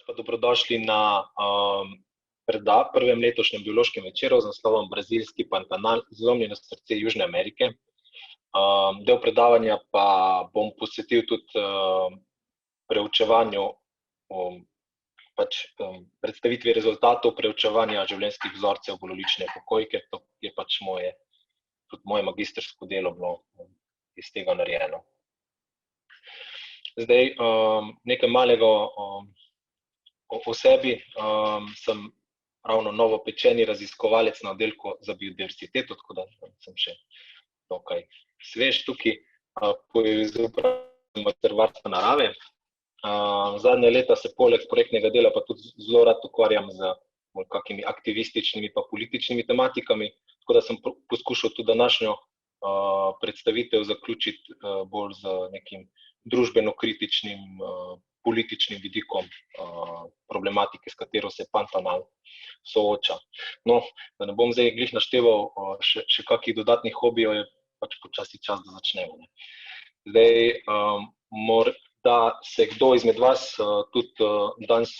pa dobrodošli na prvem letošnjem biološkem večeru z naslovom Brazilski Pantanal, zlomljeno srce Južne Amerike. Del predavanja pa bom posvetil tudi preučevanju, predstavitvi rezultatov preučevanja življenjskih vzorcev gololične pokojke. To je pač tudi moje magistrsko delo bilo iz tega narejeno. Zdaj, nekaj malega o sebi. Sem ravno novopečeni raziskovalec na oddelku za biodiversiteto, tako da sem še dokaj svež tukaj. Po izobrazbi varstva narave. Zadnje leta se poleg projektnega dela pa tudi zelo rad ukvarjam z kakimi aktivističnimi pa političnimi tematikami, tako da sem poskušal tudi današnjo predstavitev zaključiti bolj z nekim družbeno-kritičnim političnim vidikom problematike, s katero se Pantanal sooča. No, da ne bom zdaj glih našteval še kakih dodatnih hobijev, je pač počasi čas, da začnemo. Zdaj, morda se kdo izmed vas tudi danes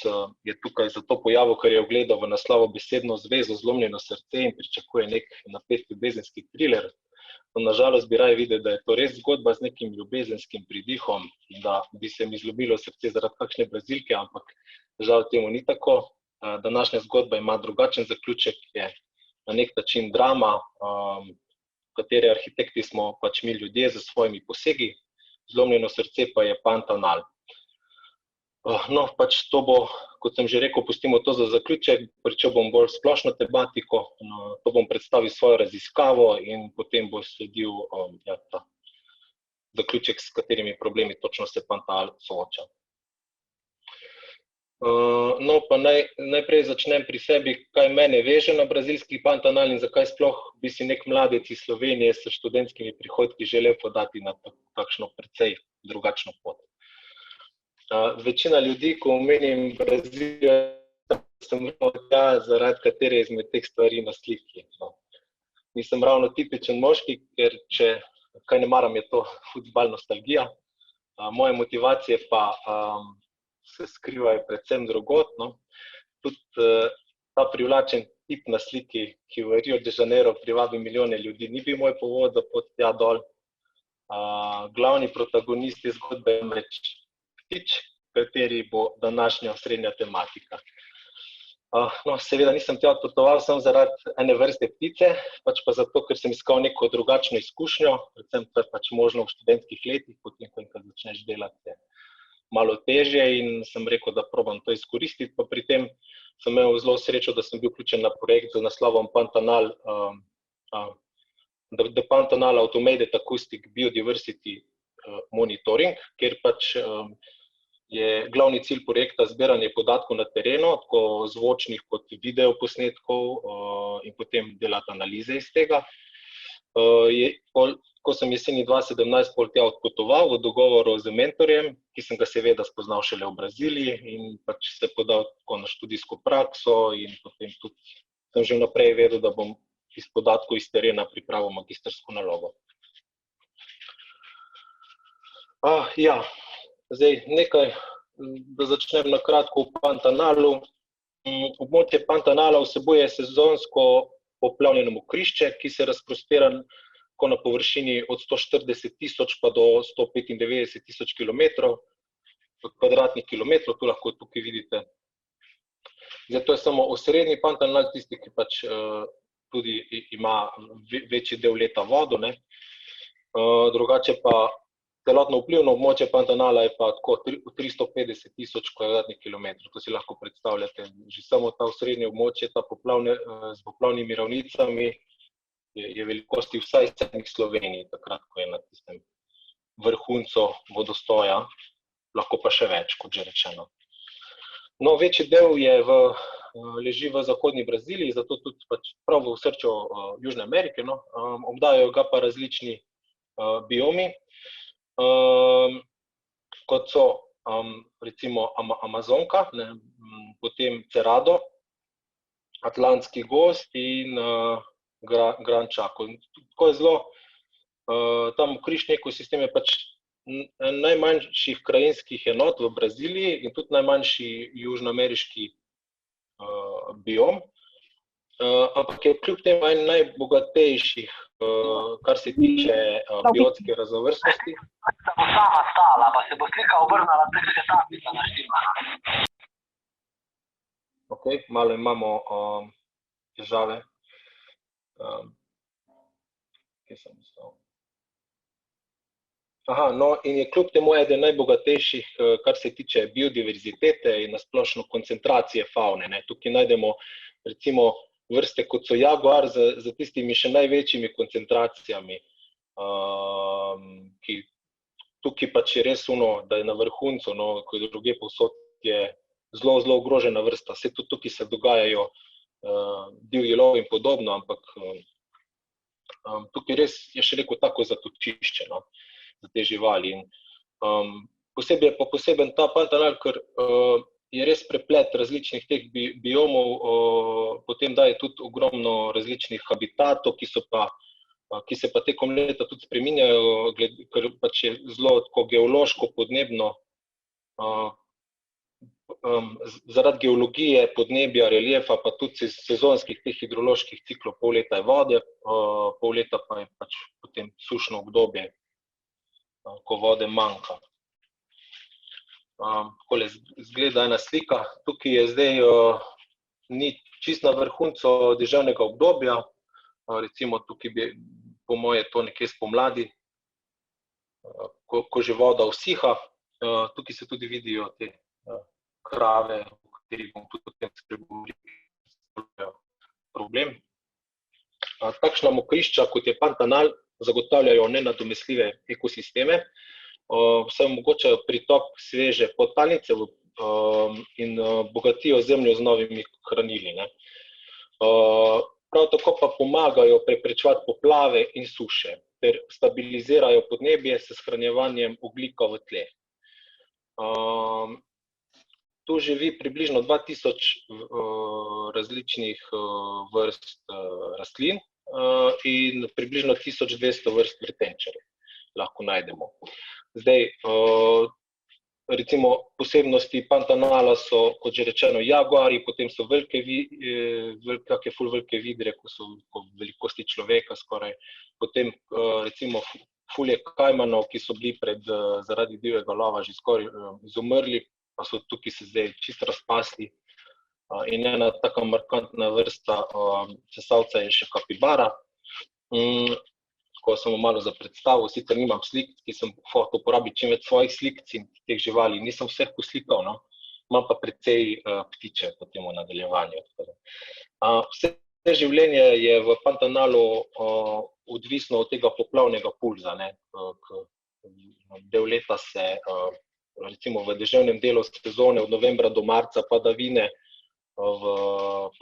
je tukaj zato pojavil, ker je ogledal v naslovu besedno zvezo Zlomljeno srce in pričakuje nek napet ljubezenski triler. Na žalost bi raje videl, da je to res zgodba z nekim ljubezenskim pridihom, da bi se mi zlomilo srce zaradi kakšne Brazilke, ampak žal temu ni tako. Današnja zgodba ima drugačen zaključek, je na nek način drama, katere arhitekti smo pač mi ljudje z svojimi posegi. Zlomljeno srce pa je Pantanal. No, pač to bo, kot sem že rekel, pustimo to za zaključek, pričel bom bolj splošno tematiko, to bom predstavil svojo raziskavo in potem bo sledil ta zaključek, s katerimi problemi točno se Pantanal sooča. No, pa najprej začnem pri sebi, kaj mene veže na brazilski Pantanal in zakaj sploh bi si nek mladec iz Slovenije s študentskimi prihodki želel podati na takšno precej drugačno pot. Večina ljudi, ko omenim Brazilijo, sem zaradi katere izmed teh stvari na sliki. Nisem ravno tipičen moški, ker če kaj ne maram, je to futbal nostalgija. Moje motivacije pa se skrivajo predvsem drugod. Tudi ta privlačen tip na sliki, ki v Rio de Janeiro privabi milijone ljudi, ni bil moj povod za pot tja dol. Glavni protagonist je zgodbe ptič, kateri bo današnja osrednja tematika. No, seveda nisem tja odpotoval samo zaradi ene vrste ptice, pač pa zato, ker sem iskal neko drugačno izkušnjo, predvsem to je pač možno v študentskih letih, potem, ko začneš delati malo težje in sem rekel, da probam to izkoristiti, pa pri tem sem imel zelo srečo, da sem bil vključen na projekt z naslovom Pantanal, The Pantanal Automated Acoustic Biodiversity Monitoring, kjer pač je glavni cilj projekta zbiranje podatkov na terenu, tako zvočnih kot video posnetkov in potem delati analize iz tega. Ko sem jeseni 2017 tja odpotoval v dogovoru z mentorjem, ki sem ga seveda spoznal šele v Braziliji in pač se podal tako na študijsko prakso in potem tudi sem že vnaprej vedel, da bom iz podatkov iz terena pripravil magistrsko nalogo. Zdaj nekaj, da začnem na kratko v Pantanalu. Območje Pantanala vsebuje sezonsko poplavljeno mokrišče, ki se razprostira na površini od 140 tisoč pa do 195 tisoč kvadratnih kilometrov, tu lahko tukaj vidite. Zdaj, to je samo osrednji Pantanal, tisti, ki pač tudi ima večji del leta vodo. Drugače pa celotno vplivno območje Pantanala je pa tako 350 tisoč kvadratnih kilometrov. To si lahko predstavljate, že samo ta osrednje območje, z poplavnimi ravnicami, je velikosti vsaj 7 Sloveniji, takrat, ko je na tistem vrhuncu vodostoja, lahko pa še več, kot že rečeno. No, večji del leži v zahodni Braziliji, zato tudi pač prav v osrčju Južne Amerike, obdajajo ga pa različni biomi, kot so recimo Amazonka, potem Cerrado, Atlantski gozd in Gran Chaco. Tako je zelo, tam mokrišni ekosistem je pač najmanjših krajinskih enot v Braziliji in tudi najmanjši južnoameriški biom, ampak je kljub temu en najbogatejših, kar se tiče biotske raznovrstnosti. Se bo sama stala, pa se bo slika obrnala, tako se tablica naštima. Ok, malo imamo težave. Kje sem ostal? Aha, no, in je kljub temu eden najbogatejših, kar se tiče biodiverzitete in nasplošno koncentracije favne, ne. Tukaj najdemo recimo vrste, kot so jaguar, za tistimi še največjimi koncentracijami, ki tukaj pač je res da je na vrhuncu, no, ko je drugje povsod je zelo, zelo ogrožena vrsta. Saj tudi tukaj se dogajajo divji lov in podobno, ampak tukaj res je še rekel tako zatočišče, no, za te živali. In posebej je pa poseben ta Pantanal, ker je res preplet različnih teh biomov, potem daje tudi ogromno različnih habitatov, ki se pa tekom leta tudi spreminjajo, ker pač je zelo tako geološko, podnebno, zaradi geologije, podnebja, reliefa, pa tudi sezonskih teh hidroloških ciklov, pol leta je vode, pol leta pa je pač potem sušno obdobje, ko vode manjka. Takole izgleda ena slika, tukaj je zdaj ni čisto na vrhuncu deževnega obdobja, recimo tukaj bi po moje to nekje spomladi, ko že voda usiha, tukaj se tudi vidijo te krave, o katerih bom tudi potem spregovoril, problem. Takšna mokrišča, kot je Pantanal, zagotavljajo nenadomestljive ekosisteme, vsaj omogočajo pritok sveže podtalnice in bogatijo zemljo z novimi hranili, ne. Prav tako pa pomagajo preprečevati poplave in suše ter stabilizirajo podnebje s shranjevanjem ogljika v tleh. Tu živi približno 2000 različnih vrst rastlin in približno 1200 vrst vretenčarjev lahko najdemo. Zdaj, recimo posebnosti Pantanala so, kot že rečeno, jaguari, potem so kake ful velike vidre, ko so velikosti človeka skoraj, potem recimo ful je kajmanov, ki so bili zaradi divjega lova že skoraj izumrli, pa so tukaj se zdaj čisto razpasli. In ena taka markantna vrsta sesalca je še kapibara. Ko samo malo za predstavo, sicer nimam slik, ki sem hotel uporabiti čim več svojih slikc in teh živali, nisem vseh poslikal, no, imam pa precej ptiče potem v nadaljevanju. Vse življenje je v Pantanalu odvisno od tega poplavnega pulza, ne, del leta se, recimo v deževnem delu sezone od novembra do marca padavine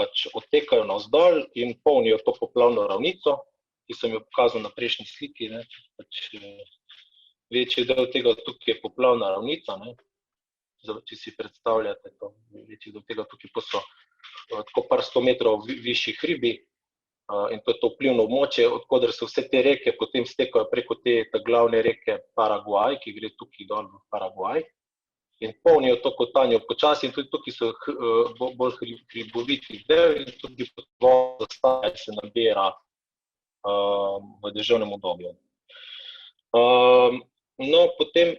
pač odtekajo navzdol in polnijo to poplavno ravnico, ki sem jo pokazal na prejšnji sliki, ne, pač večji del tega tukaj je poplavna ravnica, ne, če si predstavljate to, večji del tega tukaj pa so tako par 100 metrov višji hribi in to je to vplivno območje, od koder se vse te reke potem stekajo preko te glavne reke Paraguaj, ki gre tukaj dol v Paraguaj in polnijo to kotanjo počasi in tudi tukaj so bolj hriboviti del in tudi voda se nabira v deževnem obdobju. No, potem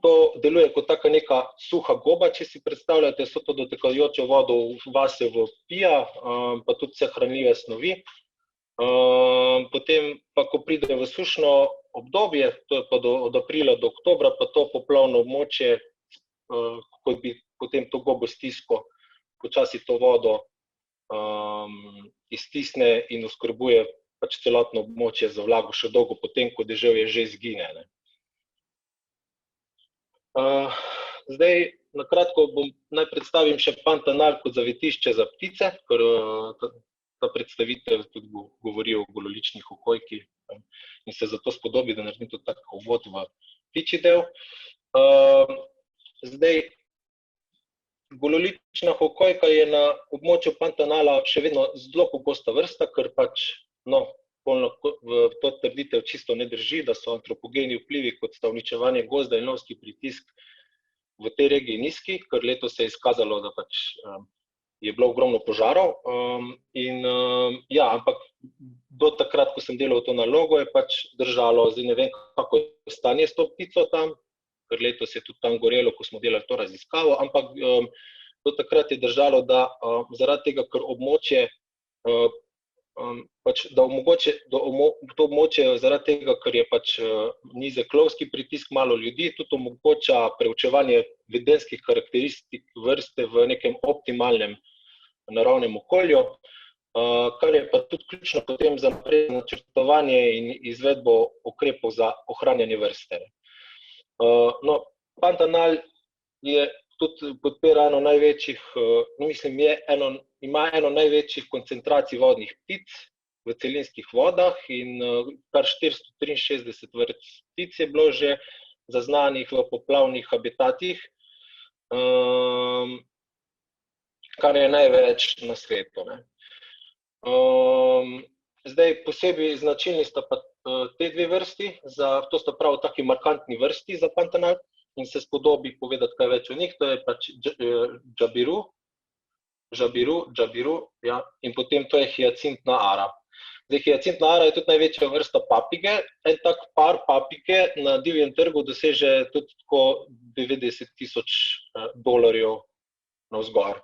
to deluje kot taka neka suha goba, če si predstavljate, so to dotekajočo vodo v vase vpija, pa tudi vse hranljive snovi. Potem pa, ko pride v sušno obdobje, to je pa od aprila do oktobra, pa to poplavno območje, ko bi potem to gobo stisko, počasi to vodo iztisne in oskrbuje pač celotno območje za vlago še dolgo potem, ko deževje že izgine, ne. Zdaj, na kratko naj predstavim še Pantanal kot zavetišče za ptice, ker ta predstavitev tudi govori o gololični hokojki in se zato spodobi, da naredim tudi tak uvod v ptičji del. Zdaj, gololična hokojka je na območju Pantanala še vedno zelo pogosta vrsta, ker pač, no, to trditev čisto ne drži, da so antropogeni vplivi, kot sta uničevanje gozda in lovski pritisk v tej regiji nizki, ker letos se je izkazalo, da pač je bilo ogromno požarov. Ampak do takrat, ko sem delal to nalogo, je pač držalo, zdaj ne vem, kako je stanje s to ptico tam, ker letos je tudi tam gorelo, ko smo delali to raziskavo, ampak do takrat je držalo, da zaradi tega, ker območje to območje zaradi tega, ker je pač nizek lovski pritisk, malo ljudi, tudi omogoča preučevanje vedenjskih karakteristik vrste v nekem optimalnem naravnem okolju, kar je pa tudi ključno potem za napredno načrtovanje in izvedbo ukrepov za ohranjanje vrste. Pantanal je tudi podpira eno največjih, ima eno največjih koncentracij vodnih ptic v celinskih vodah in kar 463 vrst ptic je bilo že zaznanih v poplavnih habitatih, kar je največ na svetu. Zdaj, posebej značilni sta pa te dve vrsti, to sta prav taki markantni vrsti za Pantanal, in se spodobi povedati kaj več o njih, to je pač Džabiru, ja, in potem to je hiacintna ara. Zdaj, hiacintna ara je tudi največja vrsta papige, en tak par papige na divjem trgu doseže tudi tako $90,000 navzgor.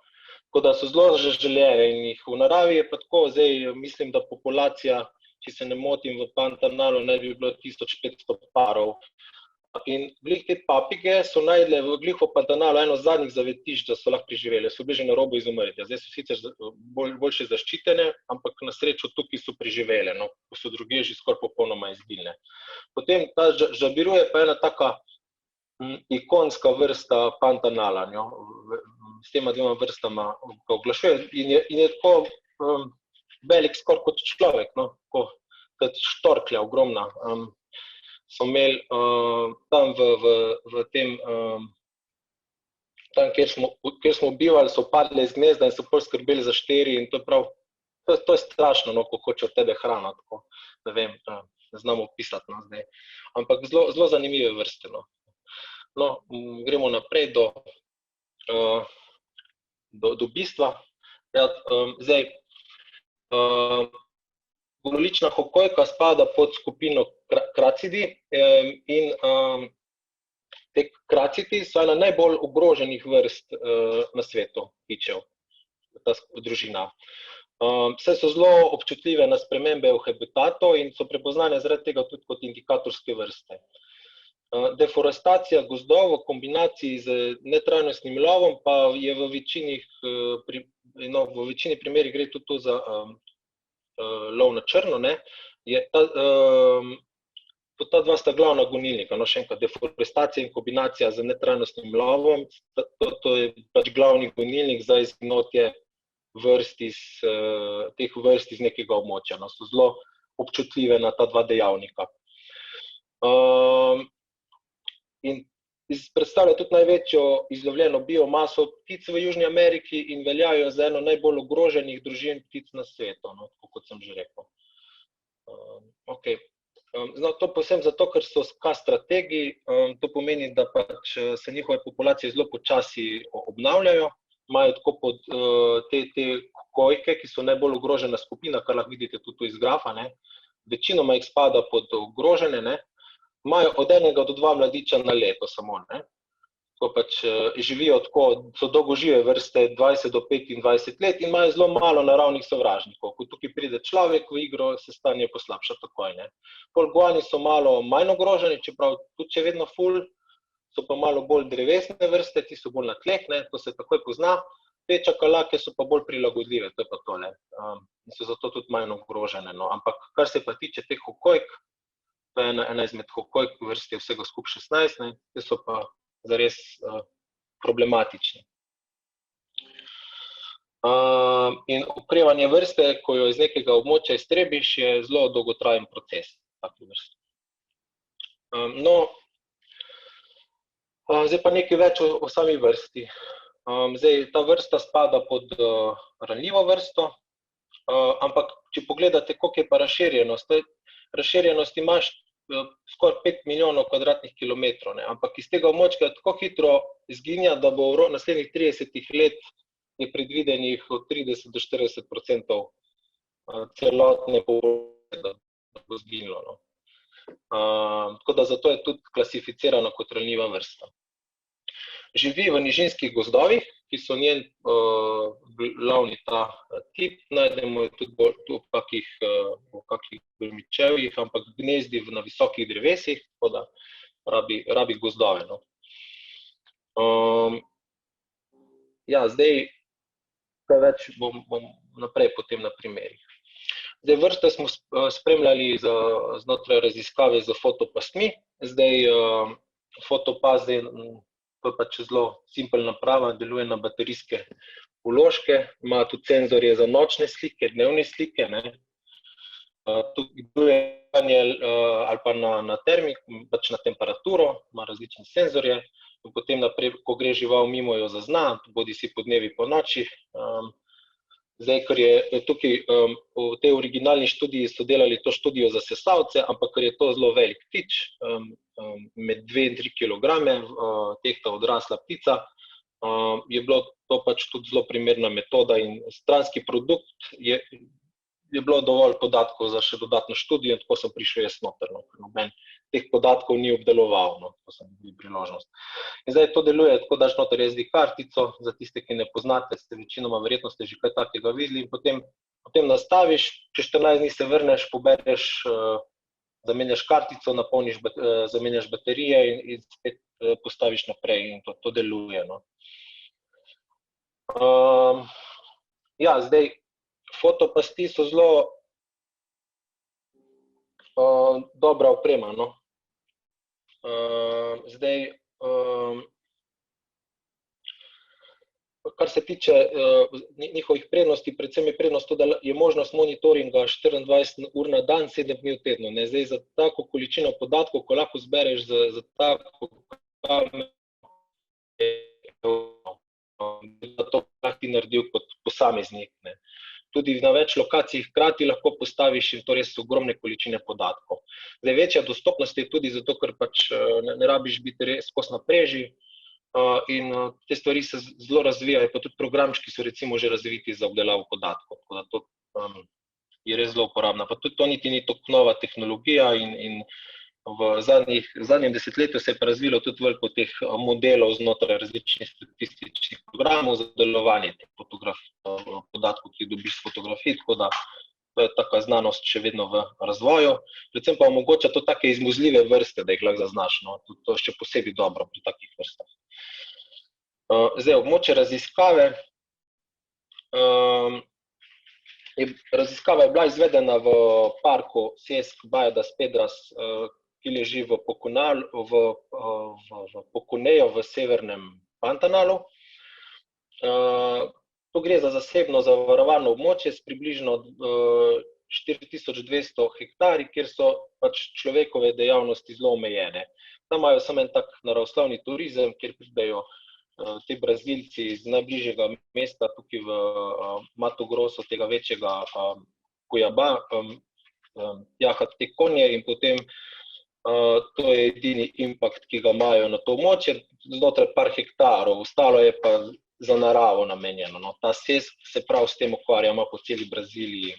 Tako da so zelo željene in jih v naravi je pa tako, zdaj mislim, da populacija, če se ne motim, v Pantanalu naj bi bilo 1500 parov. In glih te papige so najdle glih v Pantanalu eno zadnjih zavetišč, da so lahko preživele, so bile že na robu izumirja. Zdaj so sicer boljše zaščitene, ampak na srečo tukaj so preživele, ko so druge že skoraj popolnoma izginile. Potem ta Džabiru je pa ena taka ikonska vrsta Pantanala, s tema dvema vrstama ga oglašuje in je tako velik skoraj kot človek, kot štorklja ogromna. So imeli tam v tem, tam, kjer smo bivali, so padle iz gnezda in so pol skrbeli za šteri in to je strašno, ko hoče od tebe hrano, tako, ne vem, ne znam opisati zdaj. Ampak zelo zanimive vrste. Gremo naprej do bistva. Zdaj, Gorolična hokojka spada pod skupino kracidi in te kracidi so ena najbolj ogroženih vrst na svetu ptičev, ta družina. Saj so zelo občutljive na spremembe v habitatu in so prepoznane zaradi tega tudi kot indikatorske vrste. Deforestacija gozdov v kombinaciji z netrajnostnim lovom pa je v večini primerih gre tudi to za lov na črno, ta dva sta glavna gonilnika, še enkrat, deforestacija in kombinacija z netrajnostnim lovom, to je pač glavni gonilnik za izginotje teh vrst iz nekega območja, so zelo občutljive na ta dva dejavnika. In predstavlja tudi največjo izlovljeno biomaso ptic v Južni Ameriki in veljajo za eno najbolj ogroženih družin ptic na svetu, kot sem že rekel. To povsem zato, ker so K-strategiji, to pomeni, da pač se njihove populacije zelo počasi obnavljajo, imajo tako pod te hokojke, ki so najbolj ogrožena skupina, kar lahko vidite tudi iz grafa, večinoma jih spada pod ogrožene, imajo od 1 do 2 mladiča na leto samo, ko pač živijo tako, so dolgožive vrste 20 do 25 let in imajo zelo malo naravnih sovražnikov. Ko tukaj pride človek v igro, se stanje poslabša takoj. Polguani so malo manj ogroženi, čeprav tudi če vedno ful, so pa malo bolj drevesne vrste, ti so bolj na tleh, to se takoj pozna. Te čakalake so pa bolj prilagodljive, to je pa tole. In so zato tudi manj ogrožene. Ampak kar se pa tiče teh hokojk, to je ena izmed hokojk vrste vsega skupaj 16, te so pa zares problematični. In okrevanje vrste, ko jo iz nekega območja iztrebiš, je zelo dolgotrajen proces. Zdaj pa nekaj več o sami vrsti. Zdaj, ta vrsta spada pod ranljivo vrsto, ampak če pogledate, koliko je pa razširjenost imaš skoraj 5 milijonov kvadratnih kilometrov, ne? Ampak iz tega območja tako hitro izginja, da bo v naslednjih 30 let je predvidenih od 30 do 40% celotne populacije, da bo izginilo, no. Tako da zato je tudi klasificirano kot ranljiva vrsta. Živi v nižinskih gozdovih, ki so njen glavni ta tip, najdemo jo tudi v kakih grmičevjih, ampak gnezdi na visokih drevesih, tako da rabi gozdove, no. Ja, zdaj, kaj več bom naprej potem na primerih. Zdaj, vrste smo spremljali znotraj raziskave z fotopastmi. Zdaj, fotopas, to je pač zelo simpel naprava, deluje na baterijske vložke, ima tudi senzorje za nočne slike, dnevne slike, ne. Tukaj deluje ali pa na termik, pač na temperaturo, ima različne senzorje, in potem naprej, ko gre žival mimo, jo zazna, bodi si po dnevi, po noči. Zdaj, ker je tukaj v tej originalni študiji so delali to študijo za sesalce, ampak ker je to zelo velik ptič, med 2 in 3 kilograme, tehta odrasla ptica, je bilo to pač tudi zelo primerna metoda in stranski produkt je bilo dovolj podatkov za še dodatno študijo, in tako sem prišel jaz noter, no, ker noben teh podatkov ni obdeloval, no, to sem bil priložnost. In zdaj to deluje, tako daš noter SD kartico, za tiste, ki ne poznate, večinoma verjetno ste že kaj takega videli, in potem nastaviš, čez 14 dni se vrneš, pobereš, zamenjaš kartico, napolniš, zamenjaš baterije in spet postaviš naprej in to deluje, no. Ja, zdaj, fotopasti so zelo dobra oprema, no. Zdaj, kar se tiče njihovih prednosti, predvsem je prednost to, da je možnost monitoringa 24 ur na dan, 7 dni v tednu, ne. Zdaj, za tako količino podatkov, ko lahko zbereš za tako kamero, to lahko ti naredil kot posameznik, ne. Tudi na več lokacij hkrati lahko postaviš in to res ogromne količine podatkov. Zdaj, večja dostopnost je tudi zato, ker pač ne rabiš biti res skozi na preži in te stvari se zelo razvijajo, pa tudi programčki so recimo že razviti za obdelavo podatkov, tako da to je res zelo uporabna. Pa tudi to niti ni toliko nova tehnologija in v zadnjem desetletju se je pa razvilo tudi veliko teh modelov znotraj različnih statističnih programov za obdelovanje teh podatkov, ki jih dobiš s fotografij, tako da to je taka znanost še vedno v razvoju. Predvsem pa omogoča to take izmuzljive vrste, da jih lahko zaznaš, no. To je še posebej dobro pri takih vrstah. Zdaj, območje raziskave. Raziskava je bila izvedena v parku Sjesk Baja das Pedras, ki leži v Poconejo v severnem Pantanalu. To gre za zasebno zavarovano območje s približno 4200 hektarji, kjer so pač človekove dejavnosti zelo omejene. Tam imajo samo en tak naravoslovni turizem, kjer pridejo te Brazilci iz najbližjega mesta, tukaj v Mato Grosso, tega večjega Cuiabá, jahati te konje in potem to je edini impact, ki ga imajo na to območje, znotraj par hektarov, ostalo je pa za naravo namenjeno, no. Ta Sjesk se prav s tem ukvarja, ima po celi Braziliji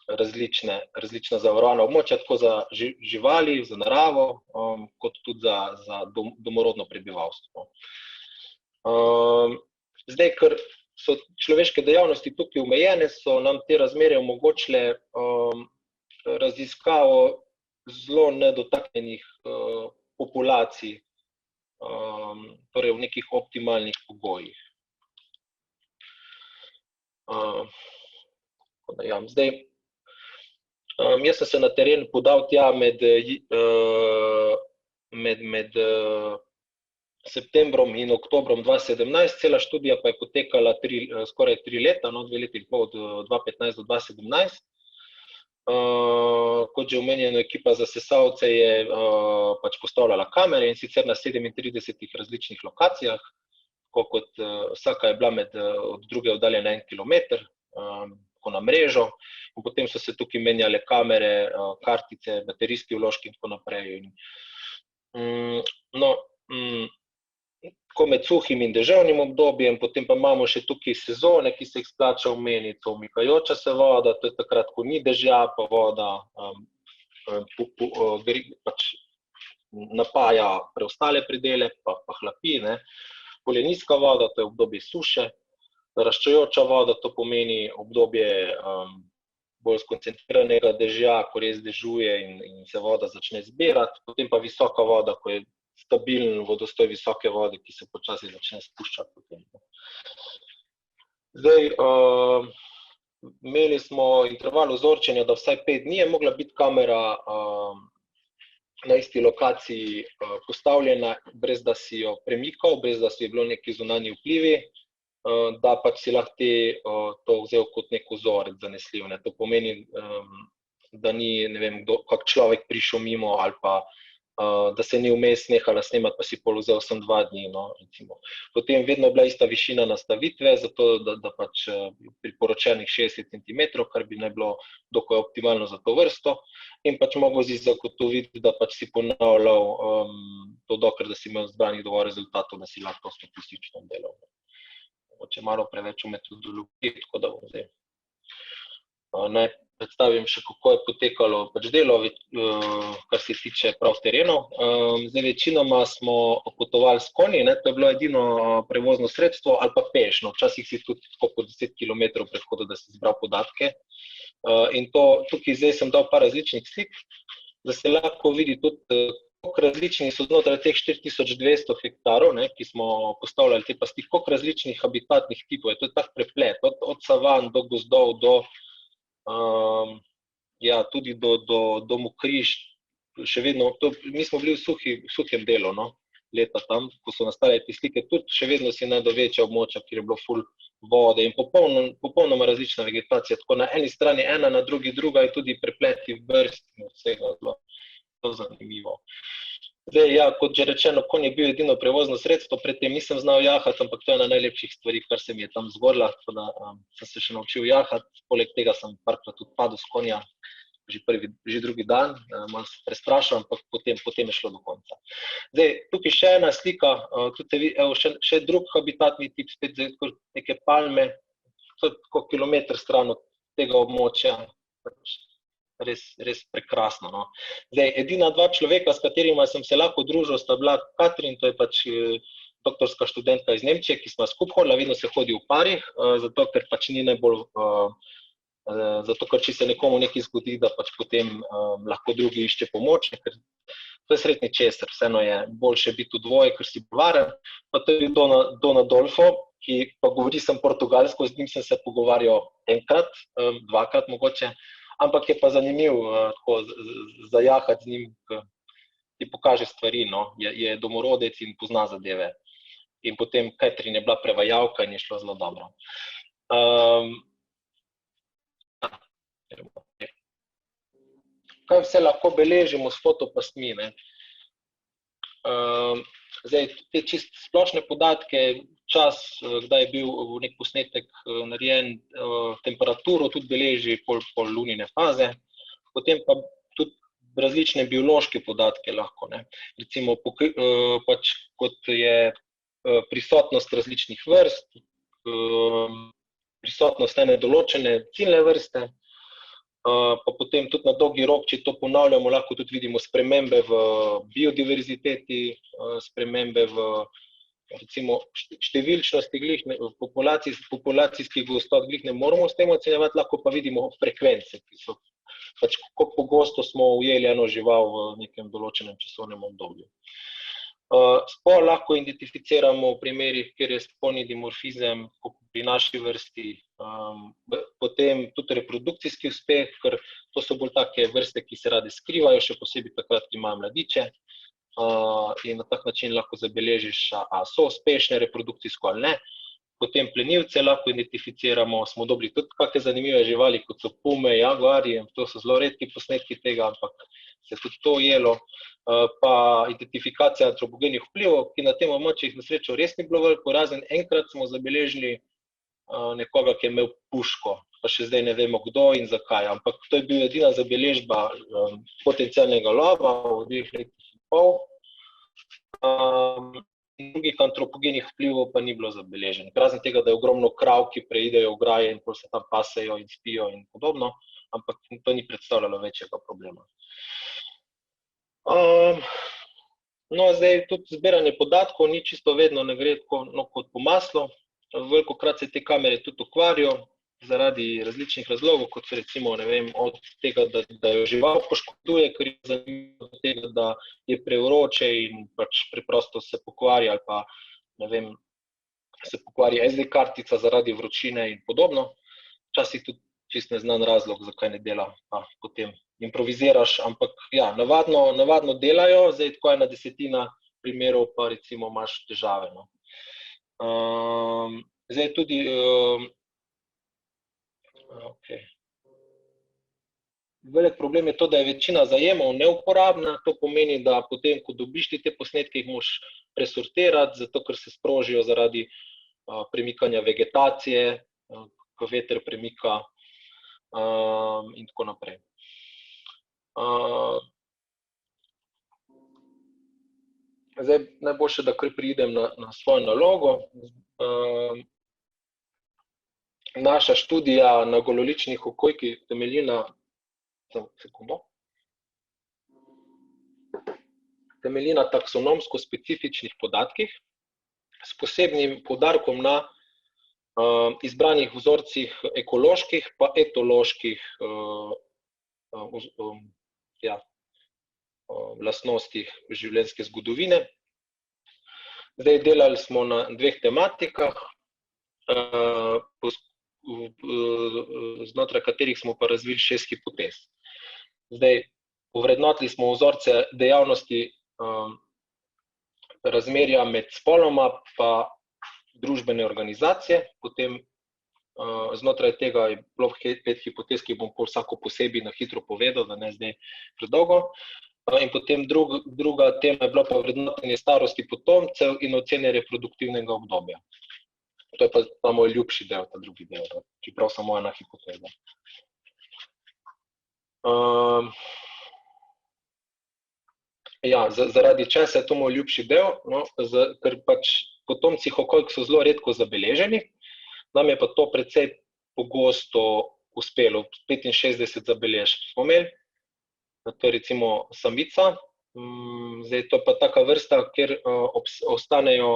različna zavarovana območja, tako za živali, za naravo, kot tudi za domorodno prebivalstvo. Zdaj, ker so človeške dejavnosti tukaj omejene, so nam te razmere omogočile raziskavo zelo nedotaknjenih populacij, torej v nekih optimalnih pogojih. Zdaj, jaz sem se na teren podal tja med septembrom in oktobrom 2017, cela študija pa je potekala skoraj 3 leta, no, 2 leti in pol, od 2015 do 2017. Kot že omenjeno, ekipa za sesalce je pač postavljala kamere, in sicer na 37 različnih lokacijah, kot vsaka je bila od druge oddaljena 1 kilometer, lahko na mrežo, in potem so se tukaj menjale kamere, kartice, baterijski vložki in tako naprej. Tako med suhim in deževnim obdobjem, potem pa imamo še tukaj sezone, ki se jih splača omeniti, to umikajoča se voda, to je takrat, ko ni dežja, pa voda pač napaja preostale predele, pa hlapi, ne. Bolj je nizka voda, to je obdobje suše, naraščajoča voda, to pomeni obdobje bolj skoncentriranega dežja, ko res dežuje in se voda začne zbirati, potem pa visoka voda, ko je stabilen vodostoj visoke vode, ki se počasi začne spuščati potem. Zdaj, imeli smo interval ozorčenja, da vsaj 5 dni je mogla biti kamera na isti lokaciji postavljena, brez da si jo premikal, brez da si je bilo neki zunanji vplivi, da pač si lahko to vzel kot nek vzorec zanesljiv. To pomeni, da ni, ne vem, kak človek prišel mimo ali pa da se ni vmes nehala snemati, pa si pol vzel sem 2 dni, no, recimo. Potem vedno je bila ista višina nastavitve, zato da pač priporočenih 60 cm, kar bi naj bilo dokaj optimalno za to vrsto, in pač mogel si zagotoviti, da pač si ponavljal to dokler, da si imel zbranih dovolj rezultatov, da si lahko statistično delal. Mogoče malo preveč v metodologiji, tako da bom zdaj. Naj predstavim še, kako je potekalo pač delo, kar se tiče prav terenov. Zdaj, večinoma smo potovali s konji, to je bilo edino prevozno sredstvo, ali pa peš, včasih si tudi po 10 km predhodil, da si zbral podatke. In tukaj zdaj sem dal par različnih slik, da se lahko vidi tudi, koliko različnih so znotraj teh 4200 hektarov, ki smo postavljali te pasti, koliko različnih habitatnih tipov je. To je tak preplet, od savan do gozdov, tudi do mokrišč, še vedno, mi smo bili v suhem delu, leta tam, ko so nastale te slike, tudi še vedno si najdo večja območja, kjer je bilo ful vode in popolnoma različna vegetacija, tako na eni strani ena, na drugi druga in tudi prepleti vrst in vsega, zelo zanimivo. Zdaj, kot že rečeno, konj je bil edino prevozno sredstvo, predtem nisem znal jahati, ampak to je ena najlepših stvari, kar se mi je tam zgodila, tako da sem se še naučil jahati, poleg tega sem parkrat tudi padel s konja, že drugi dan, malo se prestrašil, ampak potem je šlo do konca. Zdaj, tukaj še ena slika, tudi še drug habitatni tip, spet neke palme, to je tako kilometer stran od tega območja, res prekrasno. Zdaj, edina 2 človeka, s katerima sem se lahko družil, sta bila Katrin, to je pač doktorska študentka iz Nemčije, ki smo skupaj hodila, vedno se hodi v parih, zato ker pač ni najbolj, zato ker če se nekomu nekaj zgodi, da pač potem lahko drugi išče pomoč, ker to je srednji čester, vseeno je boljše biti v dvoje, ker si varen, pa to je Don Adolfo, ki pa govori sem portugalsko, z njim sem se pogovarjal enkrat, 2krat mogoče, ampak je pa zanimiv zajahati z njim, ti pokaže stvari, je domorodec in pozna zadeve. In potem Katrin je bila prevajalka in je šlo zelo dobro. Kaj vse lahko beležimo s fotopastmi? Zdaj, te čist splošne podatke, čas, kdaj je bil nek posnetek narejen, temperaturo tudi beleži pol lunine faze, potem pa tudi različne biološke podatke lahko, Recimo, pač kot je prisotnost različnih vrst, prisotnost ene določene ciljne vrste, pa potem tudi na dolgi rok, če to ponavljamo, lahko tudi vidimo spremembe v biodiverziteti, spremembe v recimo številčnosti v populacijskih gostot glih ne moramo s tem ocenjevati, lahko pa vidimo frekvence, ki so pač, kako pogosto smo ujeli eno žival v nekem določenem časovnem obdobju. Spol lahko identificiramo v primerih, kjer je spolni dimorfizem, kot pri naši vrsti, potem tudi reprodukcijski uspeh, ker to so bolj take vrste, ki se rade skrivajo, še posebej takrat, ki imajo mladiče, in na tak način lahko zabeležiš, a so uspešne reprodukcijsko ali ne. Potem plenilce lahko identificiramo, smo dobili tudi kakšne zanimive živali, kot so pume, jaguarji, to so zelo redki posnetki tega, ampak se tudi to ujelo. Pa identifikacija antropogenih vplivov, ki na tem območju na srečo res ni bilo veliko, razen enkrat smo zabeležili nekoga, ki je imel puško, pa še zdaj ne vemo kdo in zakaj. Ampak to je bila edina zabeležba potencialnega lova v 2 letih in pol. Drugih antropogenih vplivov pa ni bilo zabeleženih. Razen tega, da je ogromno krav, ki preidejo v ograje in potem se tam pasejo in spijo in podobno, ampak to ni predstavljalo večjega problema. No, zdaj tudi zbiranje podatkov ni čisto vedno, ne gre tako kot po maslu. Velikokrat se te kamere tudi okvarijo zaradi različnih razlogov, kot so recimo, ne vem, od tega, da jo žival poškoduje, ker je zanimivo od tega, da je prevroče in pač preprosto se pokvari ali pa, ne vem, se pokvari SD kartica zaradi vročine in podobno. Včasih tudi čisto neznan razlog, zakaj ne dela, pa potem improviziraš, ampak ja, navadno delajo, zdaj tako 1/10 primerov pa recimo imaš težave, no. Zdaj tudi velik problem je to, da je večina zajemov neuporabna, to pomeni, da potem, ko dobiš te posnetke, jih moraš presortirati, zato ker se sprožijo zaradi premikanja vegetacije, ko veter premika in tako naprej. Zdaj, najboljše, da kar pridem na svojo nalogo. Naša študija na gololičnih okojki temelji na taksonomsko specifičnih podatkih s posebnim poudarkom na izbranih vzorcih ekoloških pa etoloških lastnostih življenjske zgodovine. Zdaj delali smo na 2 tematikah, znotraj katerih smo pa razvili 6 hipotez. Zdaj, ovrednotili smo vzorce dejavnosti razmerja med spoloma pa družbene organizacije, potem znotraj tega je bilo 5 hipotez, ki bom vsako posebej na hitro povedal, da ne zdaj predolgo. In potem druga tema je bila pa vrednotenje starosti potomcev in ocene reproduktivnega obdobja. To je pa moj ljubši del, ta drugi del, čeprav samo 1 hipoteza. Ja, zaradi česa je to moj ljubši del, no, ker pač potomci okojk so zelo redko zabeleženi, nam je pa to precej pogosto uspelo, 65 zabeležb smo imeli. To je recimo samica, zdaj to je pa taka vrsta, kjer ostanejo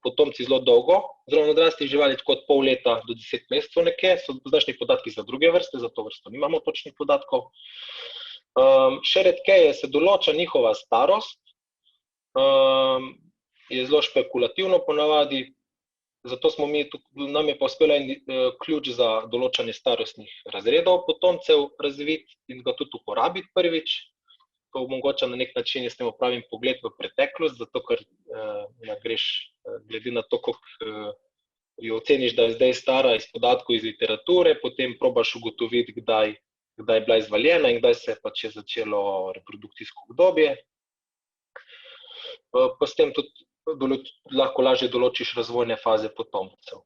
potomci zelo dolgo, zelo odraslih živali, tako od pol leta do 10 mesecev nekje, so zdajšnji podatki za druge vrste, za to vrsto nimamo točnih podatkov. Še redkeje se določa njihova starost, je zelo špekulativno ponavadi, zato nam je pa uspelo ključ za določanje starostnih razredov potomcev razviti in ga tudi uporabiti prvič. To omogoča na nek način, jaz temu pravim, pogled v preteklost, zato ker greš, glede na to, koliko jo oceniš, da je zdaj stara iz podatkov iz literature, potem probaš ugotoviti, kdaj je bila izvaljena in kdaj se pač je začelo reprodukcijsko obdobje. Pa s tem tudi lahko lažje določiš razvojne faze potomcev.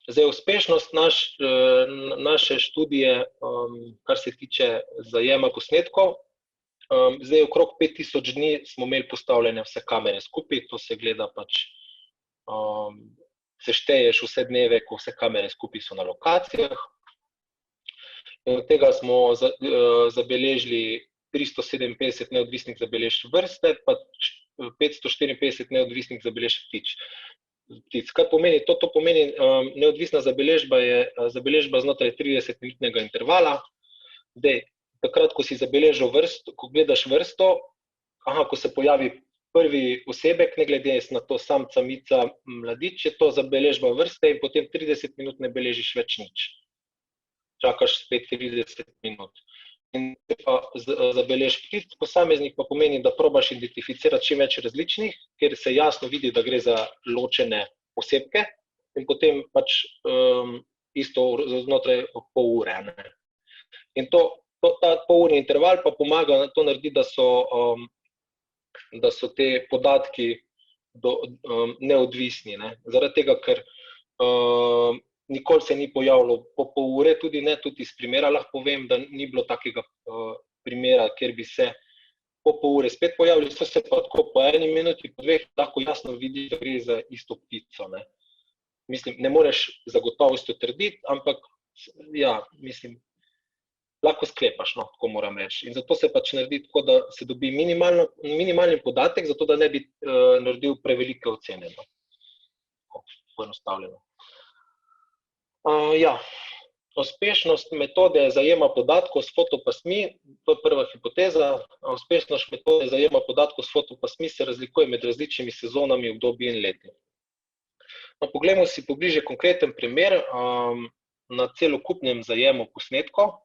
Zdaj, uspešnost naše študije, kar se tiče zajema posnetkov, zdaj okrog 5000 dni smo imeli postavljene vse kamere skupaj, to se gleda pač, sešteješ vse dneve, ko vse kamere skupaj so na lokacijah. Od tega smo zabeležili 357 neodvisnih zabeležb vrste, pa 554 neodvisnih zabeležb ptic. Kaj pomeni to? To pomeni, neodvisna zabeležba je zabeležba znotraj 30-minutnega intervala. Zdaj, takrat, ko si zabeležil vrsto, ko gledaš vrsto, ko se pojavi prvi osebek, ne glede na to samca, samica, mladič, je to zabeležba vrste in potem 30 minut ne beležiš več nič. Čakaš spet 30 minut. In pa zabeležb ptic posameznih pa pomeni, da probaš identificirati čim več različnih, ker se jasno vidi, da gre za ločene osebke in potem pač isto znotraj pol ure. In ta polurni interval pa pomaga to narediti, da so te podatki neodvisni. Zaradi tega, ker Nikoli se ni pojavilo po pol ure, tudi ne, tudi iz primera lahko povem, da ni bilo takega primera, kjer bi se po pol ure spet pojavili, so se pa tako po 1 minuti, po 2 lahko jasno vidi, da gre za isto ptico, ne. Mislim, ne moreš zagotovost trditi, ampak ja, mislim, lahko sklepaš, no, tako moram reči. In zato se pač naredi tako, da se dobi minimalni podatek, zato da ne bi naredil prevelike ocene, no. Poenostavljeno. Ja, uspešnost metode zajema podatkov s fotopasmi, to je prva hipoteza. Uspešnost metode zajema podatkov s fotopasmi se razlikuje med različnimi sezonami, obdobji in leti. No, poglejmo si pobliže konkreten primer na celokupnem zajemu posnetkov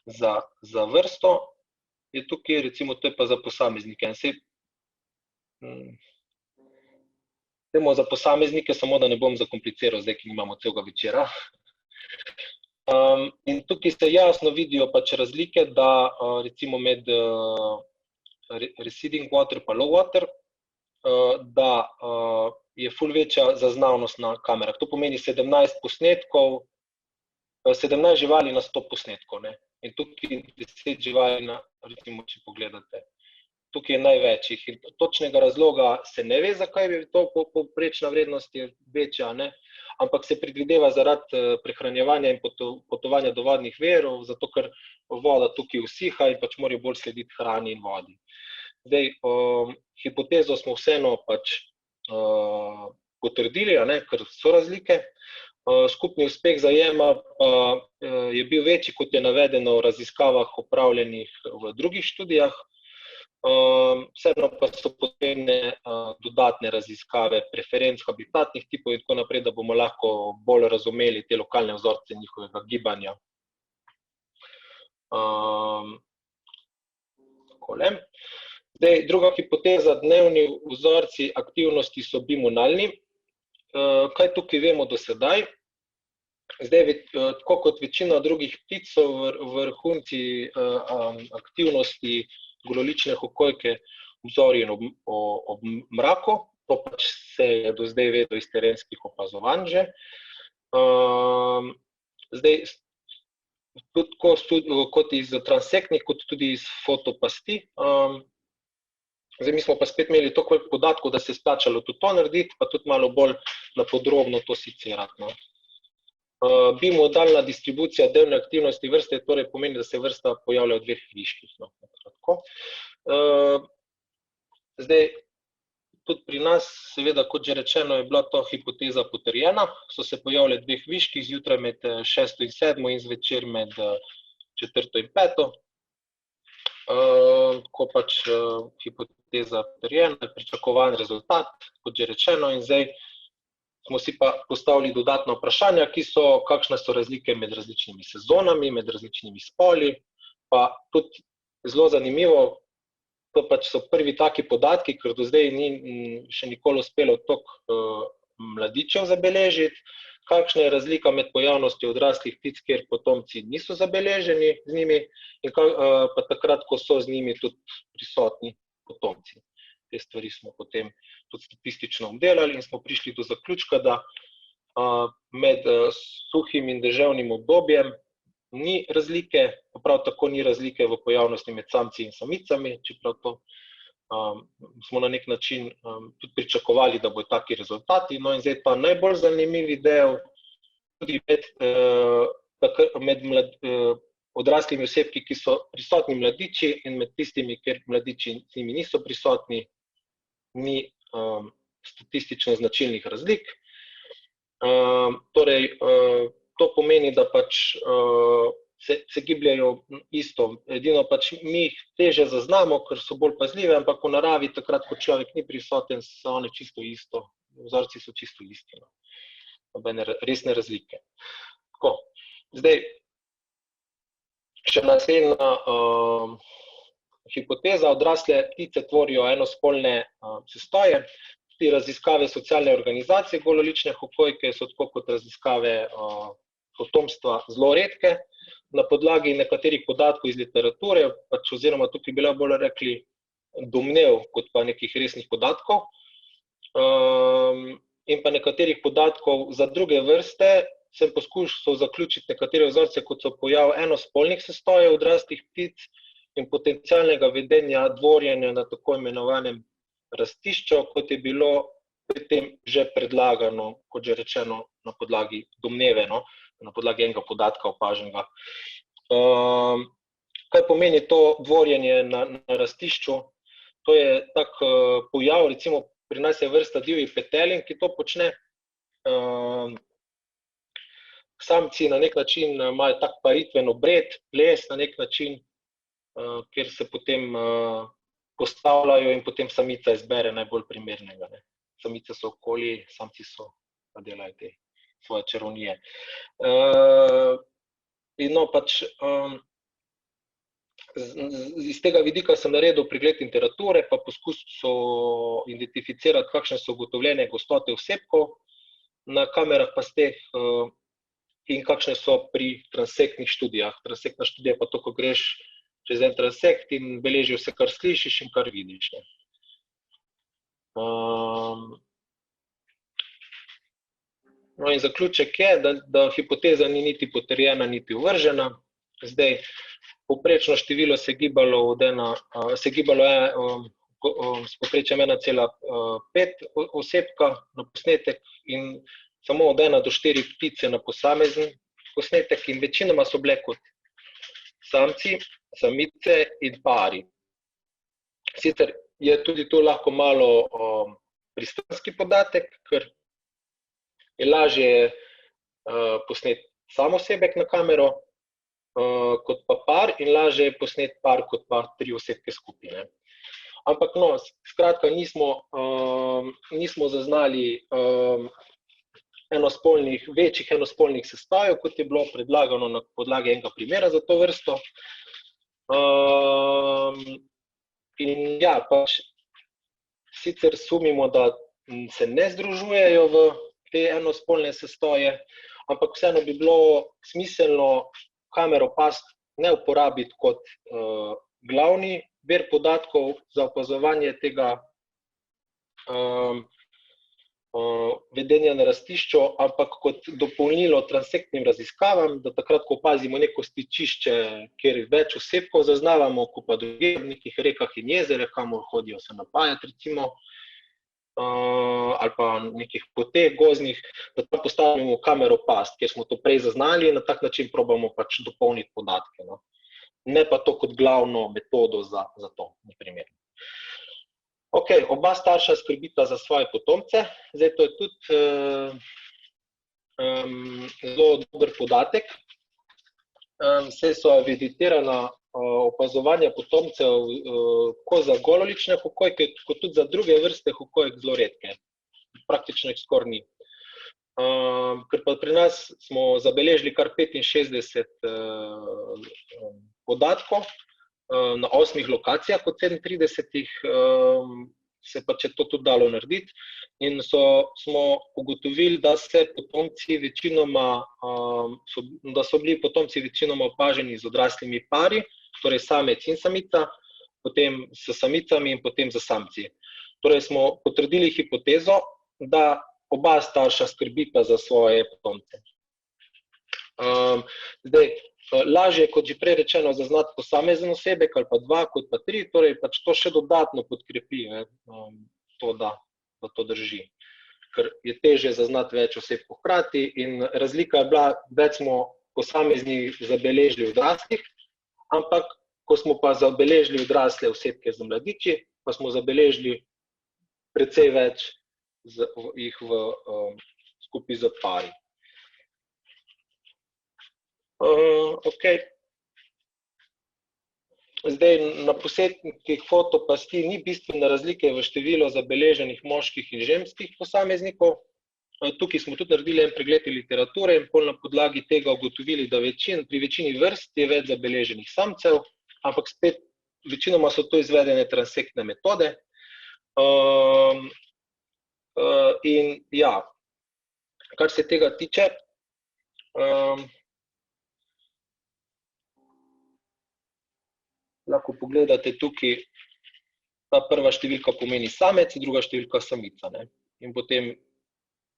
za vrsto. Je tukaj, recimo, to je pa za posameznike. Dajmo za posameznike, samo da ne bom zakompliciral, zdaj, ki imamo celega večera. In tukaj se jasno vidijo pač razlike, da recimo med receding water pa low water, da je ful večja zaznavnost na kamerah. To pomeni 17 posnetkov, 17 živali na 100 posnetkov, ne. In tukaj 10 živali na, recimo, če pogledate. Tukaj je največjih. In točnega razloga se ne ve, zakaj je to povprečna vrednost je večja, ne, ampak se predvideva zaradi prehranjevanja in potovanja do vodnih virov, zato ker voda tukaj usiha in pač morajo bolj slediti hrani in vodi. Zdaj, hipotezo smo vseeno pač potrdili, a ne, ker so razlike. Skupni uspeh zajema pa je bil večji, kot je navedeno v raziskavah opravljenih v drugih študijah. Vseeno pa so potrebne dodatne raziskave preferenc habitatnih tipov in tako naprej, da bomo lahko bolj razumeli te lokalne vzorce njihovega gibanja. Takole. Zdaj, druga hipoteza, dnevni vzorci aktivnosti so bimonalni. Kaj tukaj vemo do sedaj? Zdaj, tako kot večina drugih ptic so vrhunci aktivnosti gololične hokojke vzorjeni ob mraku, to pač se je do zdaj vedelo iz terenskih opazovanj že. Zdaj, tudi kot iz transektnih, kot tudi iz fotopasti. Zdaj, mi smo pa spet imeli toliko podatkov, da se je splačalo tudi to narediti, pa tudi malo bolj na podrobno to secirati, no. Bimodalna distribucija dnevne aktivnosti vrste torej pomeni, da se vrsta pojavlja v 2 viških, no, kratko. Zdaj, tudi pri nas, seveda, kot že rečeno, je bila to hipoteza potrjena, so se pojavile v 2 viških, zjutraj med 6 in 7 in zvečer med 4 in 5. Ko pač hipoteza potrjena, pričakovan rezultat, kot že rečeno, in zdaj smo si pa postavili dodatna vprašanja, ki so, kakšne so razlike med različnimi sezonami, med različnimi spoli, pa tudi zelo zanimivo, to pač so prvi taki podatki, ker do zdaj ni še nikoli uspelo toliko mladičev zabeležiti, kakšna je razlika med pojavnostjo odraslih ptic, kjer potomci niso zabeleženi z njimi, in pa takrat, ko so z njimi tudi prisotni potomci. Te stvari smo potem tudi statistično obdelali in smo prišli do zaključka, da med suhim in deževnim obdobjem ni razlike, prav tako ni razlike v pojavnosti med samci in samicami, čeprav to smo na nek način tudi pričakovali, da bodo taki rezultati. No in zdaj pa najbolj zanimivi del, tudi med odraslimi osebki, ki so prisotni mladiči, in med tistimi, kjer mladiči z njimi niso prisotni, ni statistično značilnih razlik. Torej, to pomeni, da pač se gibljajo isto, edino pač mi jih težje zaznamo, ker so bolj pazljive, ampak v naravi, takrat, ko človek ni prisoten, so one čisto isto, vzorci so čisto isti, no. Nobene resne razlike. Tako, zdaj, še naslednja hipoteza, odrasle ptice tvorijo enospolne sestoje. Te raziskave socialne organizacije gololične hokojke so tako kot raziskave potomstva zelo redke. Na podlagi nekaterih podatkov iz literature, pač oziroma tukaj bi bolj rekli domnev, kot pa nekih resnih podatkov, in pa nekaterih podatkov za druge vrste, sem poskušal zaključiti nekatere vzorce, kot so pojav enospolnih sestojev odraslih ptic in potencialnega vedenja dvorjenja na tako imenovanem rastišču, kot je bilo pri tem že predlagano, kot že rečeno, na podlagi domneve, no, na podlagi enega podatka opaženega. Kaj pomeni to dvorjenje na rastišču? To je tak pojav, recimo pri nas je vrsta divjih petelin, ki to počne. Samci na nek način imajo tak paritven obred, ples na nek način, kjer se potem postavljajo in potem samica izbere najbolj primernega. Ne. Samice so okoli, samci so, pa delajo te svoje čarovnije. In no, pač iz tega vidika sem naredil pregled literature, pa poskusil identificirati, kakšne so ugotovljene gostote osebkov na kamerah pasteh in kakšne so pri transektnih študijah. Transektna študija pa to, ko greš čez en transekt in beleži vse, kar slišiš in kar vidiš. No in zaključek je, da hipoteza ni niti potrjena, niti ovržena. Zdaj, povprečno število se gibalo s povprečjem 1,5 osebka na posnetek in samo od 1 do 4 ptice na posamezen posnetek in večinoma so bile kot samci, samice in pari. Sicer je tudi to lahko malo pristranski podatek, ker je lažje posneti sam osebek na kamero kot pa par in lažje je posneti par kot pa 3 osebke skupine. Ampak no, skratka nismo zaznali večjih enospolnih sestojev, kot je bilo predlagano na podlagi enega primera za to vrsto. In ja, pač sicer sumimo, da se ne združujejo v te enospolne sestoje, ampak vseeno bi bilo smiselno kamero past ne uporabiti kot glavni vir podatkov za opazovanje tega vedenja na rastišču, ampak kot dopolnilo transektnim raziskavam, da takrat, ko opazimo neko stičišče, kjer več osebkov zaznavamo, ko pa drugje v nekih rekah in jezerih, kamor hodijo se napajati recimo, ali pa nekih poteh gozdnih, da tam postavimo kamero past, kjer smo to prej zaznali in na tak način probamo pač dopolniti podatke. No. Ne pa to kot glavno metodo za to, na primer. Ok, oba starša skrbita za svoje potomce. Zdaj, to je tudi zelo dober podatek. Saj so evidentirana opazovanja potomcev ko za gololične hokojke, kot tudi za druge vrste hokojk zelo redke. Praktično jih skoraj ni. Ker pa pri nas smo zabeležili kar 65 podatkov na 8 lokacijah od 37, se pa če to tudi dalo narediti. In smo ugotovili, da so bili potomci večinoma opaženi z odraslimi pari, torej samec in samica, potem s samicami in potem z samci. Torej smo potrdili hipotezo, da oba starša skrbita za svoje potomce. Zdaj, lažje, kot že prej rečeno, zaznati posamezen osebek ali pa 2 kot pa 3, torej pač to še dodatno podkrepi to, da to drži. Ker je težje zaznati več osebkov hkrati in razlika je bila, več smo posamezni zabeležili odraslih, ampak ko smo pa zabeležili odrasle osebke z mladiči, pa smo zabeležili precej več jih skupaj z pari. Okay. Zdaj, na posnetkih fotopasti ni bistvene razlike v številu zabeleženih moških in ženskih posameznikov. Tukaj smo tudi naredili en pregled literature in na podlagi tega ugotovili, da pri večini vrst je več zabeleženih samcev, ampak spet večinoma so to izvedene transektne metode. In ja, kar se tega tiče, lahko pogledate tukaj, ta prva številka pomeni samec, druga številka samica. Ne? In potem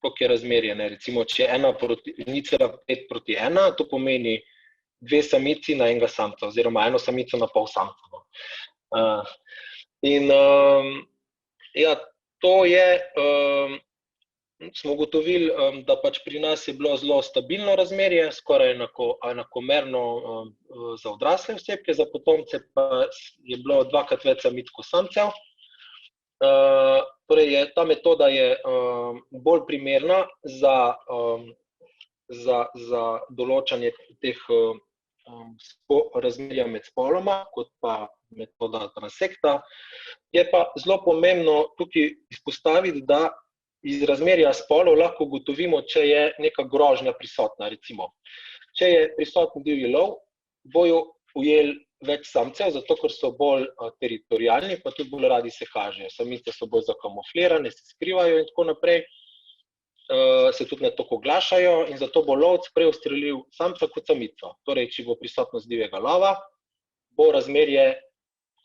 koliko je razmerje, ne? Recimo, če je 0,5 proti 1, to pomeni 2 samici na enega samca, oziroma 1 samico na pol samca. No. Ja, to je, smo ugotovili, da pač pri nas je bilo zelo stabilno razmerje, skoraj enakomerno za odrasle osebke, za potomce pa je bilo 2-krat več samic kot samcev. Torej, ta metoda je bolj primerna za določanje teh razmerja med spoloma, kot pa metoda transekta. Je pa zelo pomembno tukaj izpostaviti, da iz razmerja spolov lahko ugotovimo, če je neka grožnja prisotna. Recimo, če je prisoten divji lov, bojo ujeli več samcev, zato ker so bolj teritorijalni, pa tudi bolj radi se kažejo. Samice so bolj zakamuflirane, se skrivajo in tako naprej, se tudi ne toliko oglašajo in zato bo lovec prej ustrelil samca kot samico. Torej, če bo prisotnost divjega lova, bo razmerje,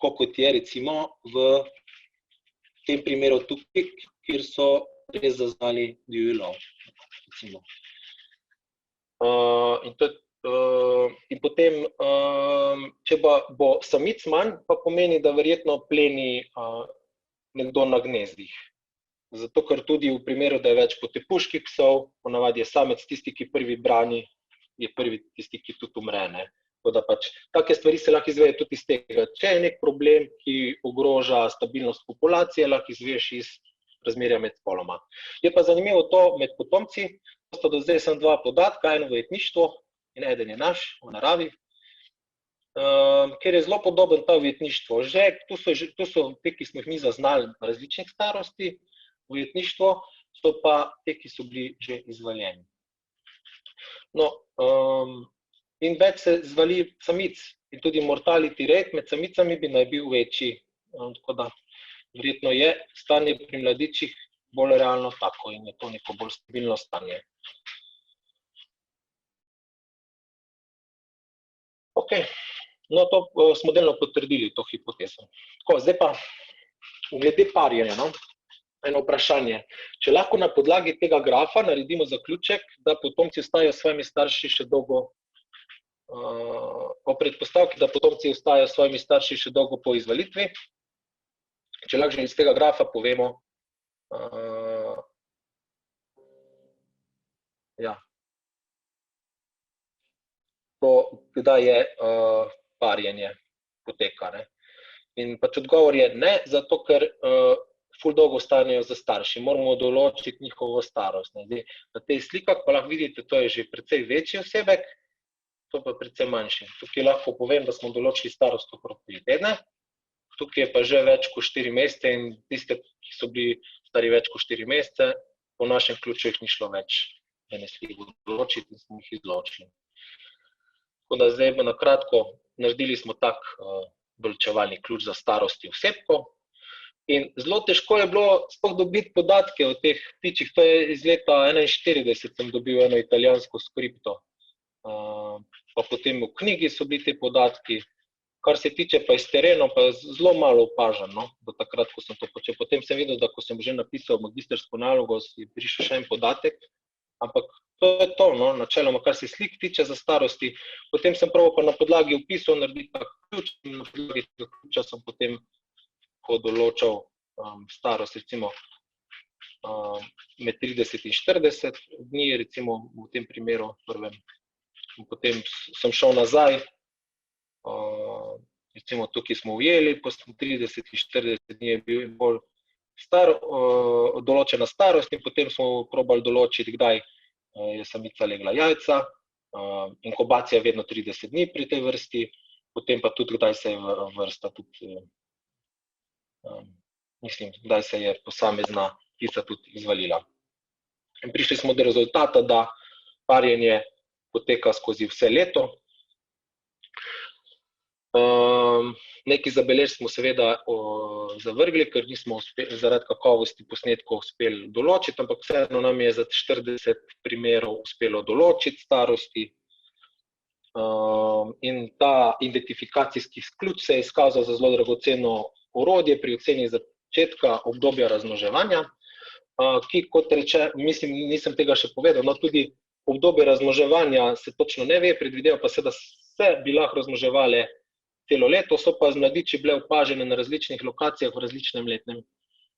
kot je recimo v tem primeru tukaj, kjer so res zaznali divji lov. In potem, če bo samic manj, pa pomeni, da verjetno pleni nekdo na gnezdih. Zato, ker tudi v primeru, da je več potepuških psov, ponavadi je samec tisti, ki prvi brani, je prvi tisti, ki tudi umre, ne. Tako da pač, take stvari se lahko izvejo tudi iz tega. Če je nek problem, ki ogroža stabilnost populacije, lahko izveš iz razmerja med spoloma. Je pa zanimivo to med potomci, to do zdaj sem 2 podatka, eno v ujetništvu in eden je naš, v naravi, ker je zelo podoben ta ujetništvo. Tu so te, ki smo jih mi zaznali različnih starosti, v ujetništvu so pa te, ki so bili že izvaljeni. No, in več se zvali samic in tudi mortality rate med samicami bi naj bil večji, tako da verjetno je stanje pri mladičih bolj realno tako in je to neko bolj stabilno stanje. Ok, no to smo delno potrdili, to hipotezo. Tako, zdaj pa glede parjenja, no? Eno vprašanje. Če lahko na podlagi tega grafa naredimo zaključek, da potomci ostajajo s svojimi starši še dolgo, o predpostavki, da potomci ostajajo s svojimi starši še dolgo po izvalitvi, če lahko že iz tega grafa povemo, ja, to, kdaj je parjenje poteka, ne. In pač odgovor je ne, zato ker ful dolgo ostanejo za starši, moramo določiti njihovo starost. Zdaj, na tej slikah pa lahko vidite, to je že precej večji osebek, to pa precej manjši. Tukaj lahko povem, da smo določili starost okrog 3 tedne, tukaj je pa že več kot 4 mesece in tiste, ki so bili stari več kot 4 mesece, po našem ključu jih ni šlo več zanesljivo določiti in smo jih izločili. Tako da zdaj na kratko, naredili smo tak določevalni ključ za starosti osebkov. In zelo težko je bilo sploh dobiti podatke o teh ptičih, to je iz leta 1941 sem dobil eno italijansko skripto. Pa potem v knjigi so bili te podatki, kar se tiče pa iz terena, pa zelo malo opažam, no, do takrat, ko sem to počel. Potem sem videl, da ko sem že napisal magistrsko nalogo, je prišel še en podatek, ampak to je to, no, načeloma, kar se slik tiče za starosti. Potem sem probal pa na podlagi opisov narediti tak ključ in na podlagi tega ključa sem potem določal starost, recimo med 30 in 40 dni, recimo v tem primeru prvem. In potem sem šel nazaj, recimo tukaj smo ujeli, po 30 in 40 dni je bil bolj določena starost in potem smo probali določiti, kdaj je samica legla jajca, inkubacija je vedno 30 dni pri tej vrsti, potem pa tudi, kdaj se je vrsta tudi, mislim, kdaj se je posamezna ptica tudi izvalila. In prišli smo do rezultata, da parjenje poteka skozi vse leto. Nekaj zabeležb smo seveda zavrgli, ker nismo zaradi kakovosti posnetkov uspeli določiti, ampak vseeno nam je za 40 primerov uspelo določiti starosti. In ta identifikacijski ključ se je izkazal za zelo dragoceno orodje pri oceni začetka obdobja razmnoževanja. ki, kot reče, mislim, nisem tega še povedal, no tudi obdobje razmnoževanja se točno ne ve, predvideva pa se, da se bi lahko razmnoževale celo leto, so pa mladiči bile opažene na različnih lokacijah v različnem letnem,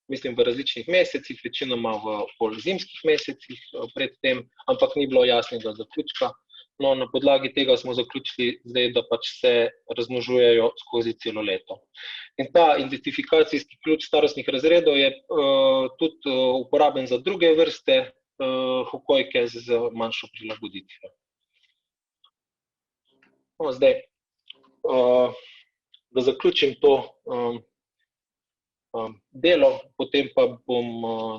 mislim v različnih mesecih, večinoma v polzimskih mesecih predtem, ampak ni bilo jasnega zaključka. No, na podlagi tega smo zaključili zdaj, da pač se razmnožujejo skozi celo leto. In ta identifikacijski ključ starostnih razredov je tudi uporaben za druge vrste hokojke z manjšo prilagoditvijo. No, zdaj, da zaključim to delo, potem pa bom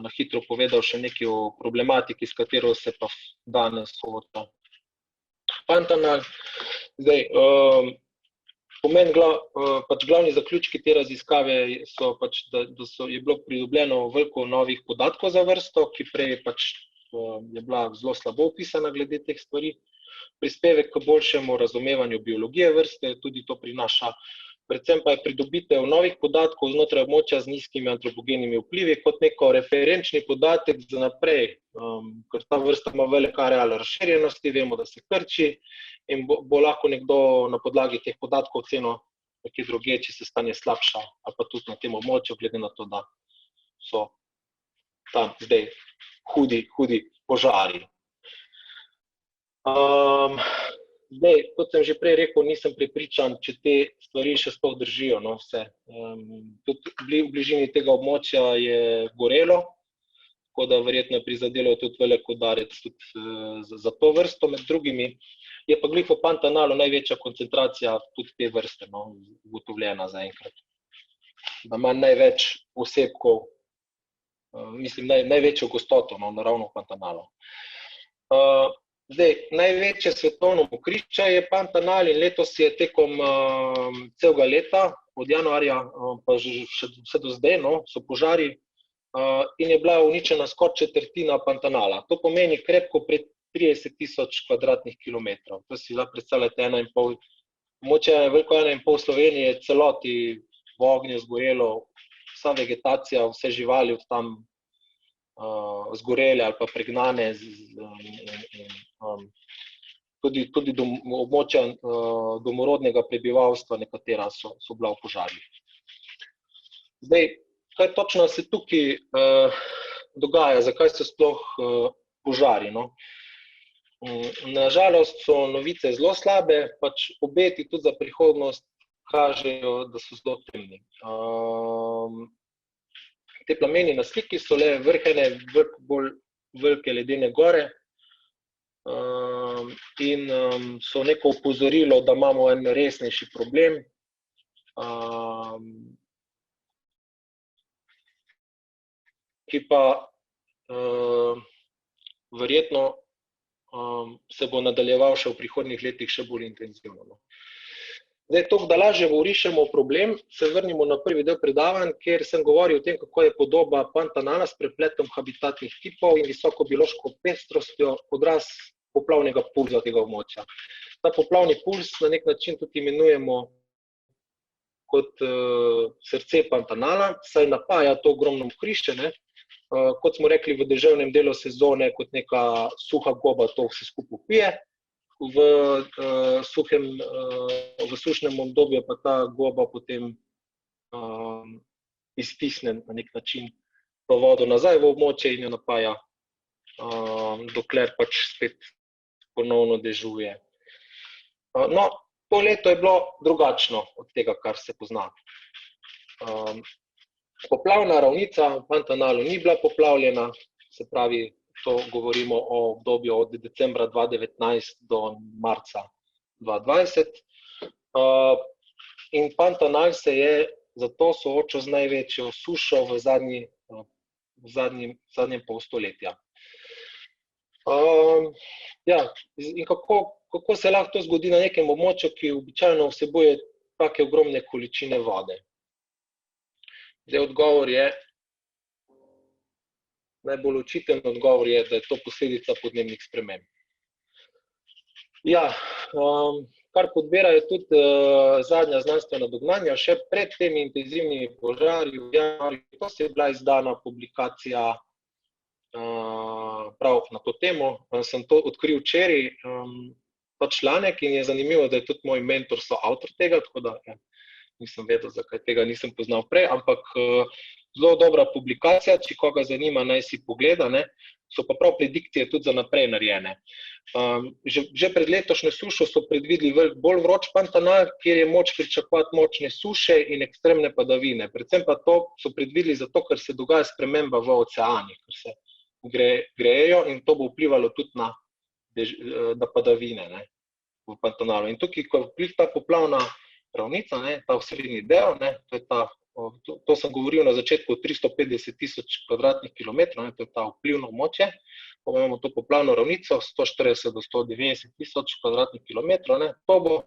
na hitro povedal še nekaj o problematiki, s katero se pa danes sooča Pantanal. Zdaj, pač glavni zaključki te raziskave so pač, da je bilo pridobljeno veliko novih podatkov za vrsto, ki prej pač je bila zelo slabo opisana glede teh stvari. Prispevek k boljšemu razumevanju biologije vrste, tudi to prinaša. Predvsem pa je pridobitev novih podatkov znotraj območja z nizkimi antropogenimi vplivi kot neko referenčni podatek za naprej, ker ta vrsta ima velik areal razširjenosti, vemo, da se krči in bo lahko nekdo na podlagi teh podatkov ocenil nekje drugje, če se stanje slabša, ali pa tudi na tem območju, glede na to, da so tam zdaj hudi požari. Zdaj, kot sem že prej rekel, nisem prepričan, če te stvari še sploh držijo, no, vse. Tudi v bližini tega območja je gorelo, tako da verjetno je prizadelo tudi velik udarec tudi za to vrsto, med drugimi. Je pa glih v Pantanalu največja koncentracija tudi te vrste, no, ugotovljena zaenkrat. Da ima največ osebkov, mislim, največjo gostoto, no, naravno v Pantanalu. Zdaj, največje svetovno mokrišče je Pantanal in letos je tekom celega leta, od januarja pa še do zdaj, no, so požari in je bila uničena skoraj četrtina Pantanala. To pomeni krepko pred 30.000 kvadratnih kilometrov. To si lahko predstavljate 1,5, mogoče je veliko 1,5 Slovenije, celoti v ognju zgorelo, vsa vegetacija, vse živali od tam zgorele ali pa pregnane, tudi območja domorodnega prebivalstva, nekatera so bila v požarih. Zdaj, kaj točno se tukaj dogaja, zakaj so sploh požari, no? Nažalost so novice zelo slabe, pač obeti tudi za prihodnost kažejo, da so zelo temni. Te plameni na sliki so le vrhene, bolj velike ledene gore in so neko opozorilo, da imamo en resnejši problem. Ki pa verjetno se bo nadaljeval še v prihodnjih letih še bolj intenzivno. Zdaj, to, da lažje orišemo problem, se vrnimo na prvi del predavanj, kjer sem govoril o tem, kako je podoba Pantanala s prepletom habitatnih tipov in visoko biološko pestrostjo odraz poplavnega pulza tega območja. Ta poplavni puls na nek način tudi imenujemo kot srce Pantanala, saj napaja to ogromno mokrišče, ne? Kot smo rekli, v deževnem delu sezone kot neka suha goba to vse skupaj pije. V sušnem obdobju pa ta goba potem iztisne na nek način to vodo nazaj v območje in jo napaja, dokler pač spet ponovno dežuje. No, to leto je bilo drugačno od tega, kar se pozna. Poplavna ravnica v Pantanalu ni bila poplavljena, se pravi, to govorimo o obdobju od decembra 2019 do marca 2020. In Pantanal se je zato soočil z največjo sušo v zadnjem pol stoletja. Ja, in kako se lahko to zgodi na nekem območju, ki običajno vsebuje take ogromne količine vode? Zdaj, odgovor je, najbolj očiten odgovor je, da je to posledica podnebnih sprememb. Ja, kar podbirajo tudi zadnja znanstvena dognanja, še pred temi intenzivnimi požarji v januarju, to se je bila izdana publikacija prav na to temo. Sem to odkril včeraj, ta članek, in je zanimivo, da je tudi moj mentor soavtor tega, tako da nisem vedel, zakaj tega nisem poznal prej, ampak zelo dobra publikacija, če koga zanima, naj si pogleda, ne. So pa prav predikcije tudi za naprej narejene. Že pred letošnjo sušo so predvideli bolj vroč Pantanal, kjer je moč pričakovati močne suše in ekstremne padavine. Predvsem pa to so predvideli zato, ker se dogaja sprememba v oceanih, ker se grejejo, in to bo vplivalo tudi na padavine, ne, v Pantanalu. In tukaj, ko vpliv ta poplavna ravnica, ne, ta osrednji del, ne, to sem govoril na začetku o 350.000 kvadratnih kilometrov, to je ta vplivno območje, ko imamo to poplavno ravnico, 140 do 190.000 kvadratnih kilometrov, ne, to bo,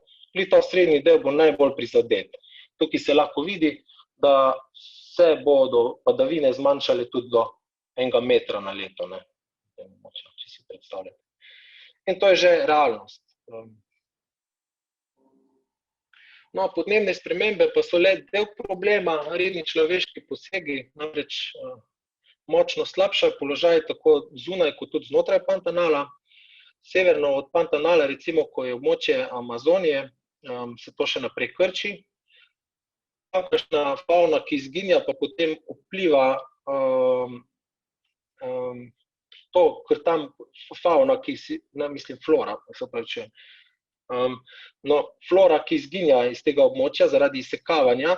ta osrednji del bo najbolj prizadet. Tukaj se lahko vidi, da se bodo padavine zmanjšale tudi do 1 metra na leto, ne, če si predstavljate. In to je že realnost. No, podnebne spremembe pa so le del problema, redni človeški posegi, namreč močno slabša položaj tako zunaj kot tudi znotraj Pantanala. Severno od Pantanala, recimo, ko je območje Amazonije, se to še naprej krči. Kakšna fauna, ki izginja, pa potem vpliva to, ker tam fauna, flora, se pravi, flora, ki izginja iz tega območja zaradi izsekavanja,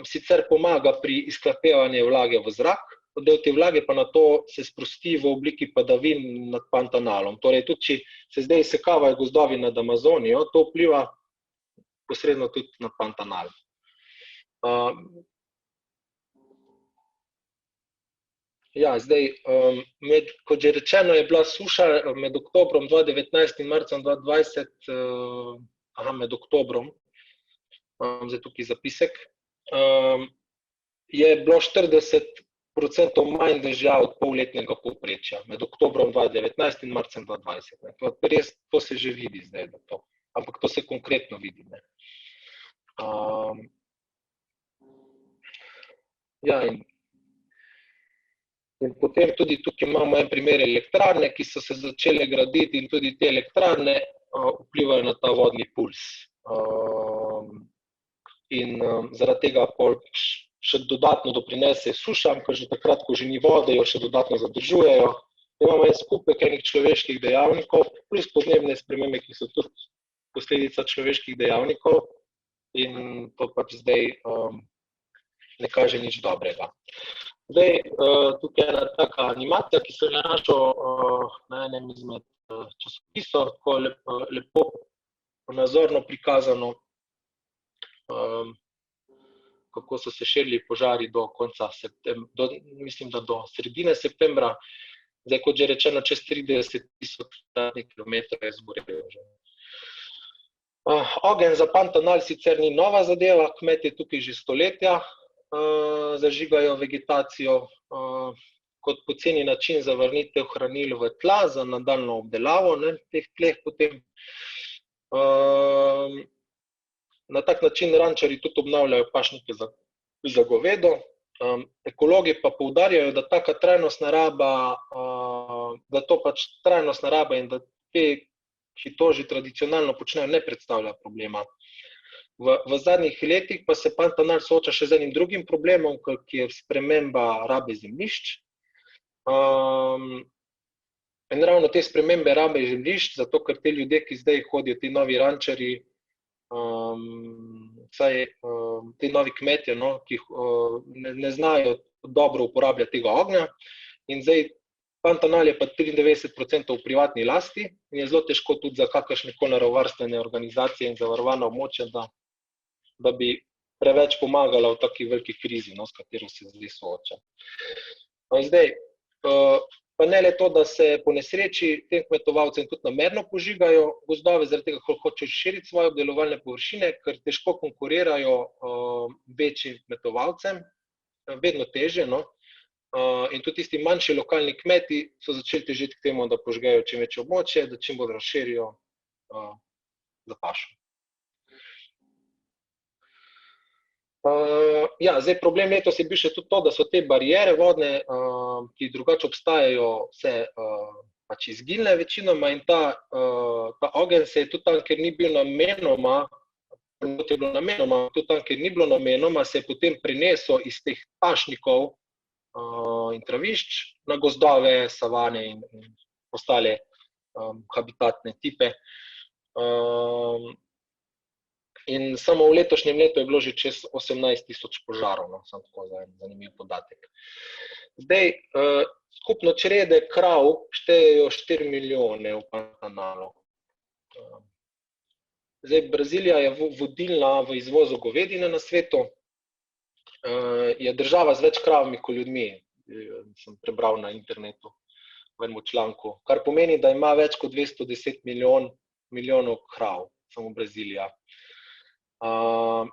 sicer pomaga pri izhlapevanju vlage v zrak, del te vlage pa nato se sprosti v obliki padavin nad Pantanalom. Torej, tudi če se zdaj izsekavajo gozdovi nad Amazonijo, to vpliva posredno tudi na Pantanal. Kot že rečeno, je bila suša med oktobrom 2019 in marcem 2020, med oktobrom, zdaj tukaj zapisek, je bilo 40% manj dežja od polletnega povprečja, med oktobrom 2019 in marcem 2020. To se že vidi zdaj, ampak to se konkretno vidi. In potem tudi tukaj imamo en primer elektrarne, ki so se začele graditi, in tudi te elektrarne vplivajo na ta vodni puls. In zaradi tega še dodatno doprinese sušam, ker že takrat, ko že ni vode, jo še dodatno zadržujejo. Imamo en skupek enih človeških dejavnikov, plus podnebne spremembe, ki so tudi posledica človeških dejavnikov, in to pač zdaj ne kaže nič dobrega. Zdaj, tukaj je ena taka animacija, ki sem jo našel na enem izmed časopisov, tako lepo nazorno prikazano, kako so se širili požari do konca septembra, mislim, da do sredine septembra. Zdaj, kot že rečeno, čez 30.000 kilometrov je zgorelo že. Ogenj za Pantanal sicer ni nova zadeva, kmetje tukaj že stoletja zažigajo vegetacijo kot poceni način za vrnitev hranil v tla za nadaljnjo obdelavo teh tleh potem. Na tak način rančarji tudi obnavljajo pašnike za govedo. Ekologi pa poudarjajo, da taka trajnostna raba, da to pač trajnostna raba in da te, ki to že tradicionalno počnejo, ne predstavlja problema. V zadnjih letih pa se Pantanal sooča še z enim drugim problemom, ki je sprememba rabe zemljišč. In ravno te spremembe rabe zemljišč, zato ker te ljudje, ki zdaj hodijo, ti novi rančarji, ti novi kmetje, ki ne znajo dobro uporabljati tega ognja. In zdaj Pantanal je pa 93% v privatni lasti in je zelo težko tudi za kakršnekoli naravovarstvene organizacije in zavarovana območja, da bi preveč pomagala v taki veliki krizi, s katero se zdaj sooča. Zdaj, pa ne le to, da se po nesreči tem kmetovalcem tudi namerno požigajo gozdove, zaradi tega, ker hočejo širiti svoje obdelovalne površine, ker težko konkurirajo večjim kmetovalcem, vedno težje, in tudi tisti manjši lokalni kmeti so začeli težiti k temu, da požgejo čim večje območje, da čim bolj razširijo za pašo. Ja, zdaj problem letos je bil še tudi to, da so te barijere vodne, ki drugače obstajajo, vse pač izginile večinoma in ta ogenj se je tudi tam, ker ni bil namenoma, tudi tam, ker ni bilo namenoma, se je potem prinesel iz teh pašnikov in travišč na gozdove, savane in ostale habitatne tipe. In samo v letošnjem letu je bilo že čez 18,000 požarov, no, samo tako za en zanimiv podatek. Zdaj, skupno črede krav štejejo 4 milijone v Pantanalu. Zdaj, Brazilija je vodilna v izvozu govedine na svetu, je država z več kravami kot ljudmi, sem prebral na internetu v enem članku, kar pomeni, da ima več kot 210 milijonov krav, samo Brazilija.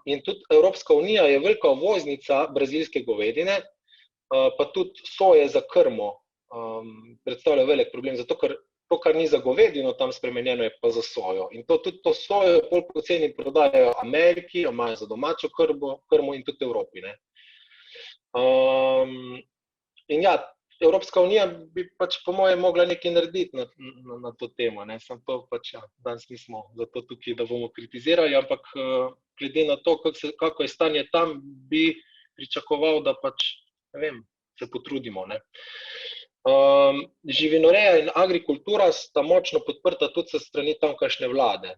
In tudi Evropska unija je velika uvoznica brazilske govedine, pa tudi soje za krmo predstavlja velik problem, zato ker to, kar ni za govedino tam spremenjeno, je pa za sojo. In tudi to sojo bolj poceni prodajajo Ameriki, imajo za domačo krmo in tudi Evropi. Ne? In ja, Evropska unija bi pač po mojem mogla nekaj narediti na to temo, ne? Samo to pač, ja, danes nismo zato tukaj, da bomo kritizirali, ampak glede na to, kako je stanje tam, bi pričakoval, da pač, ne vem, se potrudimo, ne. Živinoreja in agrikultura sta močno podprta tudi s strani tamkajšnje vlade.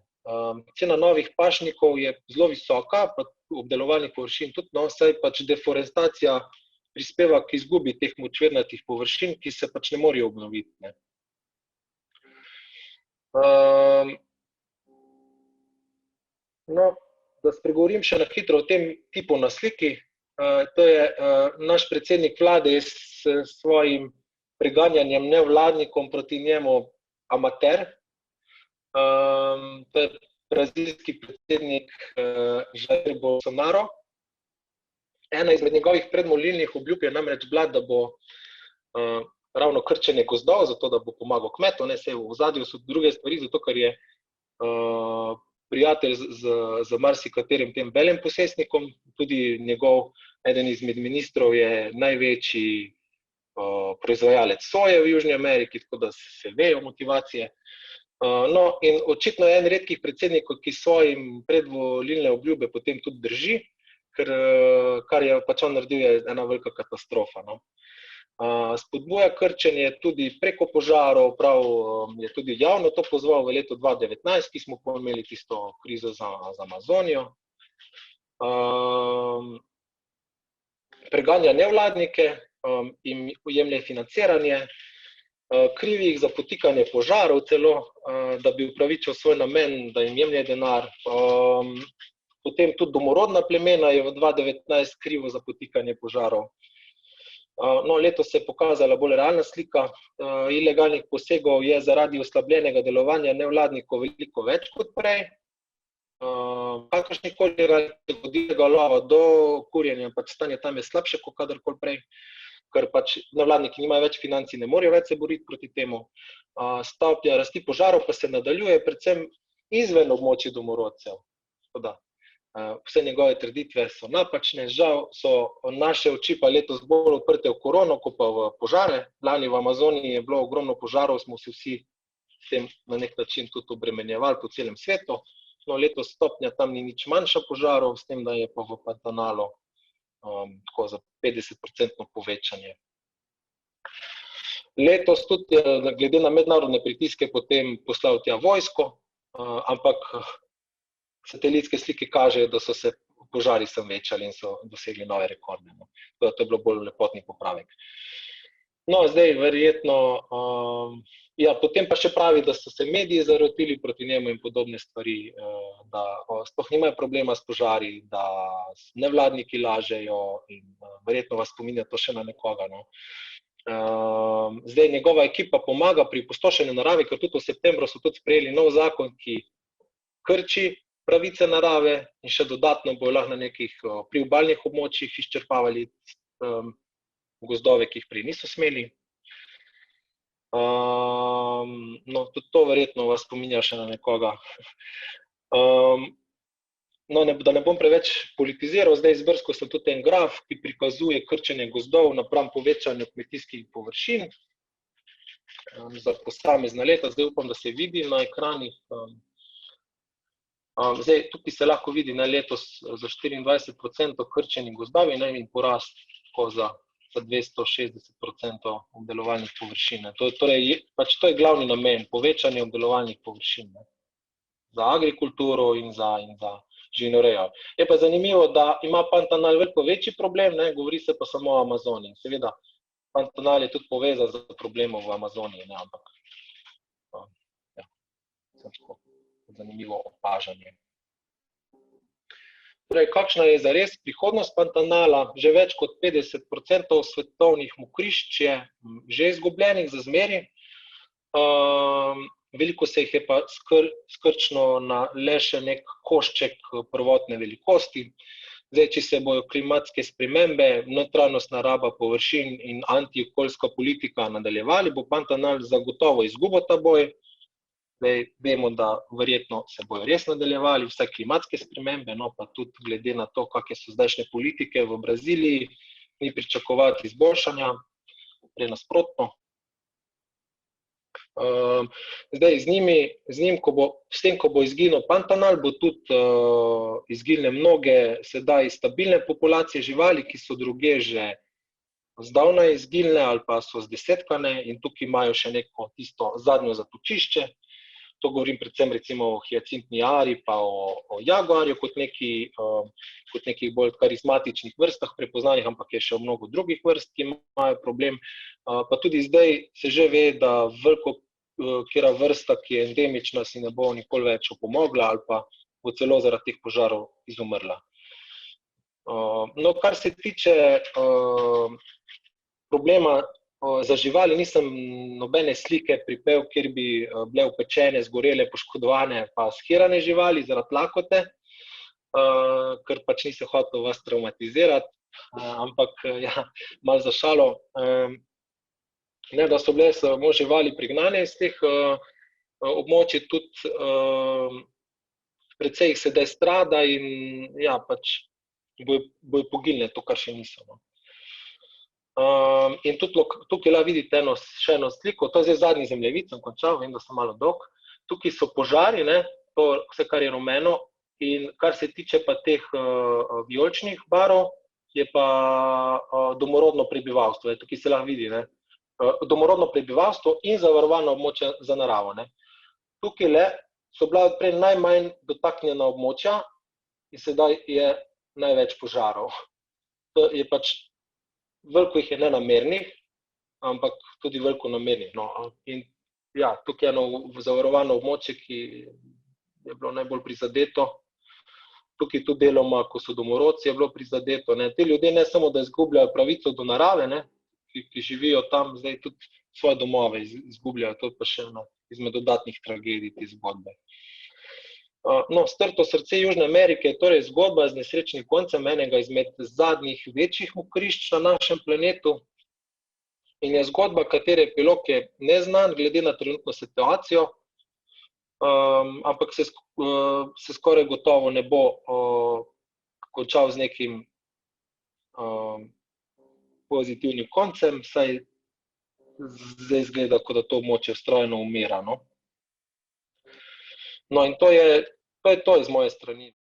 Cena novih pašnikov je zelo visoka, pa obdelovalnih površin tudi, no, saj pač deforestacija prispeva k izgubi teh močvirnatih površin, ki se pač ne morejo obnoviti, ne. No, da spregovorim še na hitro o tem tipu na sliki. To je naš predsednik vlade s svojim preganjanjem nevladnikom proti njemu amater. To je brazilski predsednik Jair Bolsonaro. Ena izmed njegovih predvolilnih obljub je namreč bila, da bo ravno krčenje gozdov, zato da bo pomagal kmetu, ne, saj v ozadju so druge stvari, zato ker je prijatelj z marsikaterim tem velim posestnikom, tudi eden izmed ministrov je največji proizvajalec soje v Južni Ameriki, tako da se vejo motivacije. No, in očitno je en redkih predsednikov, ki svojim predvolilne obljube potem tudi drži, ker kar je pač on naredil, je ena velika katastrofa, no. Spodbuja krčenje tudi preko požarov, prav je tudi javno to pozval v letu 2019, ki smo imeli tisto krizo za Amazonijo. Preganja nevladnike, jim jemlje financiranje, krivi jih za podtikanje požarov celo, da bi upravičil svoj namen, da jim jemlje denar. Potem tudi domorodna plemena je v 2019 krivo za podtikanje požarov. No, letos se je pokazala bolj realna slika. Ilegalnih posegov je zaradi oslabljenega delovanja nevladnikov veliko več kot prej. Kakršnikoli vodilnega lova do kurjenja, pač stanje tam je slabše kot kadarkoli prej, ker pač nevladniki nimajo več financ in ne morejo več se boriti proti temu. Stopnja rasti požarov pa se nadaljuje predvsem izven območij domorodcev. Vse njegove trditve so napačne, žal so naše oči pa letos bolj odprte v korono, kot pa v požare. Lani v Amazoniji je bilo ogromno požarov, smo se vsi s tem na nek način tudi obremenjevali po celem svetu. No, letos stopnja tam ni nič manjša požarov, s tem, da je pa v Pantanalu tako za 50% povečanje. Letos tudi glede na mednarodne pritiske potem poslal tja vojsko, ampak satelitske slike kažejo, da so se požari sem večali in so dosegli nove rekorde. To je bilo bolj lepotni popravek. No, zdaj verjetno, ja, potem pa še pravi, da so se mediji zarotili proti njemu in podobne stvari, da sploh nimajo problema s požari, da nevladniki lažejo in verjetno vas spominja to še na nekoga, no. Zdaj njegova ekipa pomaga pri opustošenju narave, ker tudi v septembru so tudi sprejeli nov zakon, ki krči pravice narave in še dodatno bojo lahko na nekih priobalnih območjih izčrpavali gozdove, ki jih prej niso smeli. No, tudi to verjetno vas spominja še na nekoga. No, da ne bom preveč politiziral, zdaj izbrskal sem tudi en graf, ki prikazuje krčenje gozdov napram povečanju kmetijskih površin za posamezna leta. Zdaj upam, da se vidi na ekranih. Zdaj, tukaj se lahko vidi na letos za 24% krčenih gozdovi in porast za 260% obdelovalnih površin. Torej, pač to je glavni namen, povečanje obdelovalnih površin za agrikulturo in za živinorejo. Je pa zanimivo, da ima Pantanal veliko večji problem, govori se pa samo o Amazoniji. Seveda, Pantanal je tudi povezan z problemom v Amazoniji, ampak ja, zanimivo opažanje. Torej, kakšna je zares prihodnost Pantanala? Že več kot 50% svetovnih mokrišč je že izgubljenih za zmeri. Veliko se jih je pa skrčilo na le še nek košček prvotne velikosti. Zdaj, če se bojo klimatske spremembe, nevtralnostna raba površin in antiokoljska politika nadaljevali, bo Pantanal zagotovo izgubil ta boj. Zdaj, vemo, da verjetno se bojo res nadaljevali vse klimatske spremembe, no pa tudi glede na to, kakšne so zdajšnje politike v Braziliji, ni pričakovati izboljšanja, prej nasprotno. Zdaj, s tem, ko bo izginil Pantanal, bo tudi izginile mnoge sedaj stabilne populacije živali, ki so drugje že zdavnaj izginile ali pa so zdesetkane in tukaj imajo še neko tisto zadnjo zatočišče. To govorim predvsem recimo o hiacintni ari pa o jaguarju kot nekih bolj karizmatičnih vrstah prepoznanih, ampak je še mnogo drugih vrst, ki imajo problem. Pa tudi zdaj se že ve, da veliko kera vrsta, ki je endemična, si ne bo nikoli več opomogla ali pa bo celo zaradi teh požarov izumrla. No, kar se tiče problema za živali, nisem nobene slike pripel, kjer bi bile upečene, zgorele, poškodovane pa shirane živali zaradi lakote, ker pač nisem hotel vas traumatizirati, ampak ja, malo za šalo. Ne, da so bile samo živali prignane iz teh območij, tudi precej jih sedaj strada in ja, pač bojo poginile to, kar še niso. In tudi tukaj lahko vidite še eno sliko, to je zdaj zadnji zemljevid, sem končal, vem, da sem malo dolg. Tukaj so požari, to vse, kar je rumeno, in kar se tiče pa teh vijoličnih barv, je pa domorodno prebivalstvo. Tukaj se lahko vidi, domorodno prebivalstvo in zavarovano območje za naravo. Tukaj so bila prej najmanj dotaknjena območja in sedaj je največ požarov. To je pač veliko jih je nenamernih, ampak tudi veliko namernih. In ja, tukaj je eno zavarovano območje, ki je bilo najbolj prizadeto. Tukaj tudi deloma, ko so domorodci, je bilo prizadeto. Ti ljudje ne samo, da izgubljajo pravico do narave, ki živijo tam, zdaj tudi svoje domove izgubljajo. To je pa še ena izmed dodatnih tragedij te zgodbe. No, Strto srce Južne Amerike je torej zgodba z nesrečnim koncem enega izmed zadnjih večjih mokrišč na našem planetu in je zgodba, katere epilog je neznan glede na trenutno situacijo, ampak se skoraj gotovo ne bo končal z nekim pozitivnim koncem, saj zdaj izgleda, kot da to območje vztrajno umira. No, in to je to iz moje strani.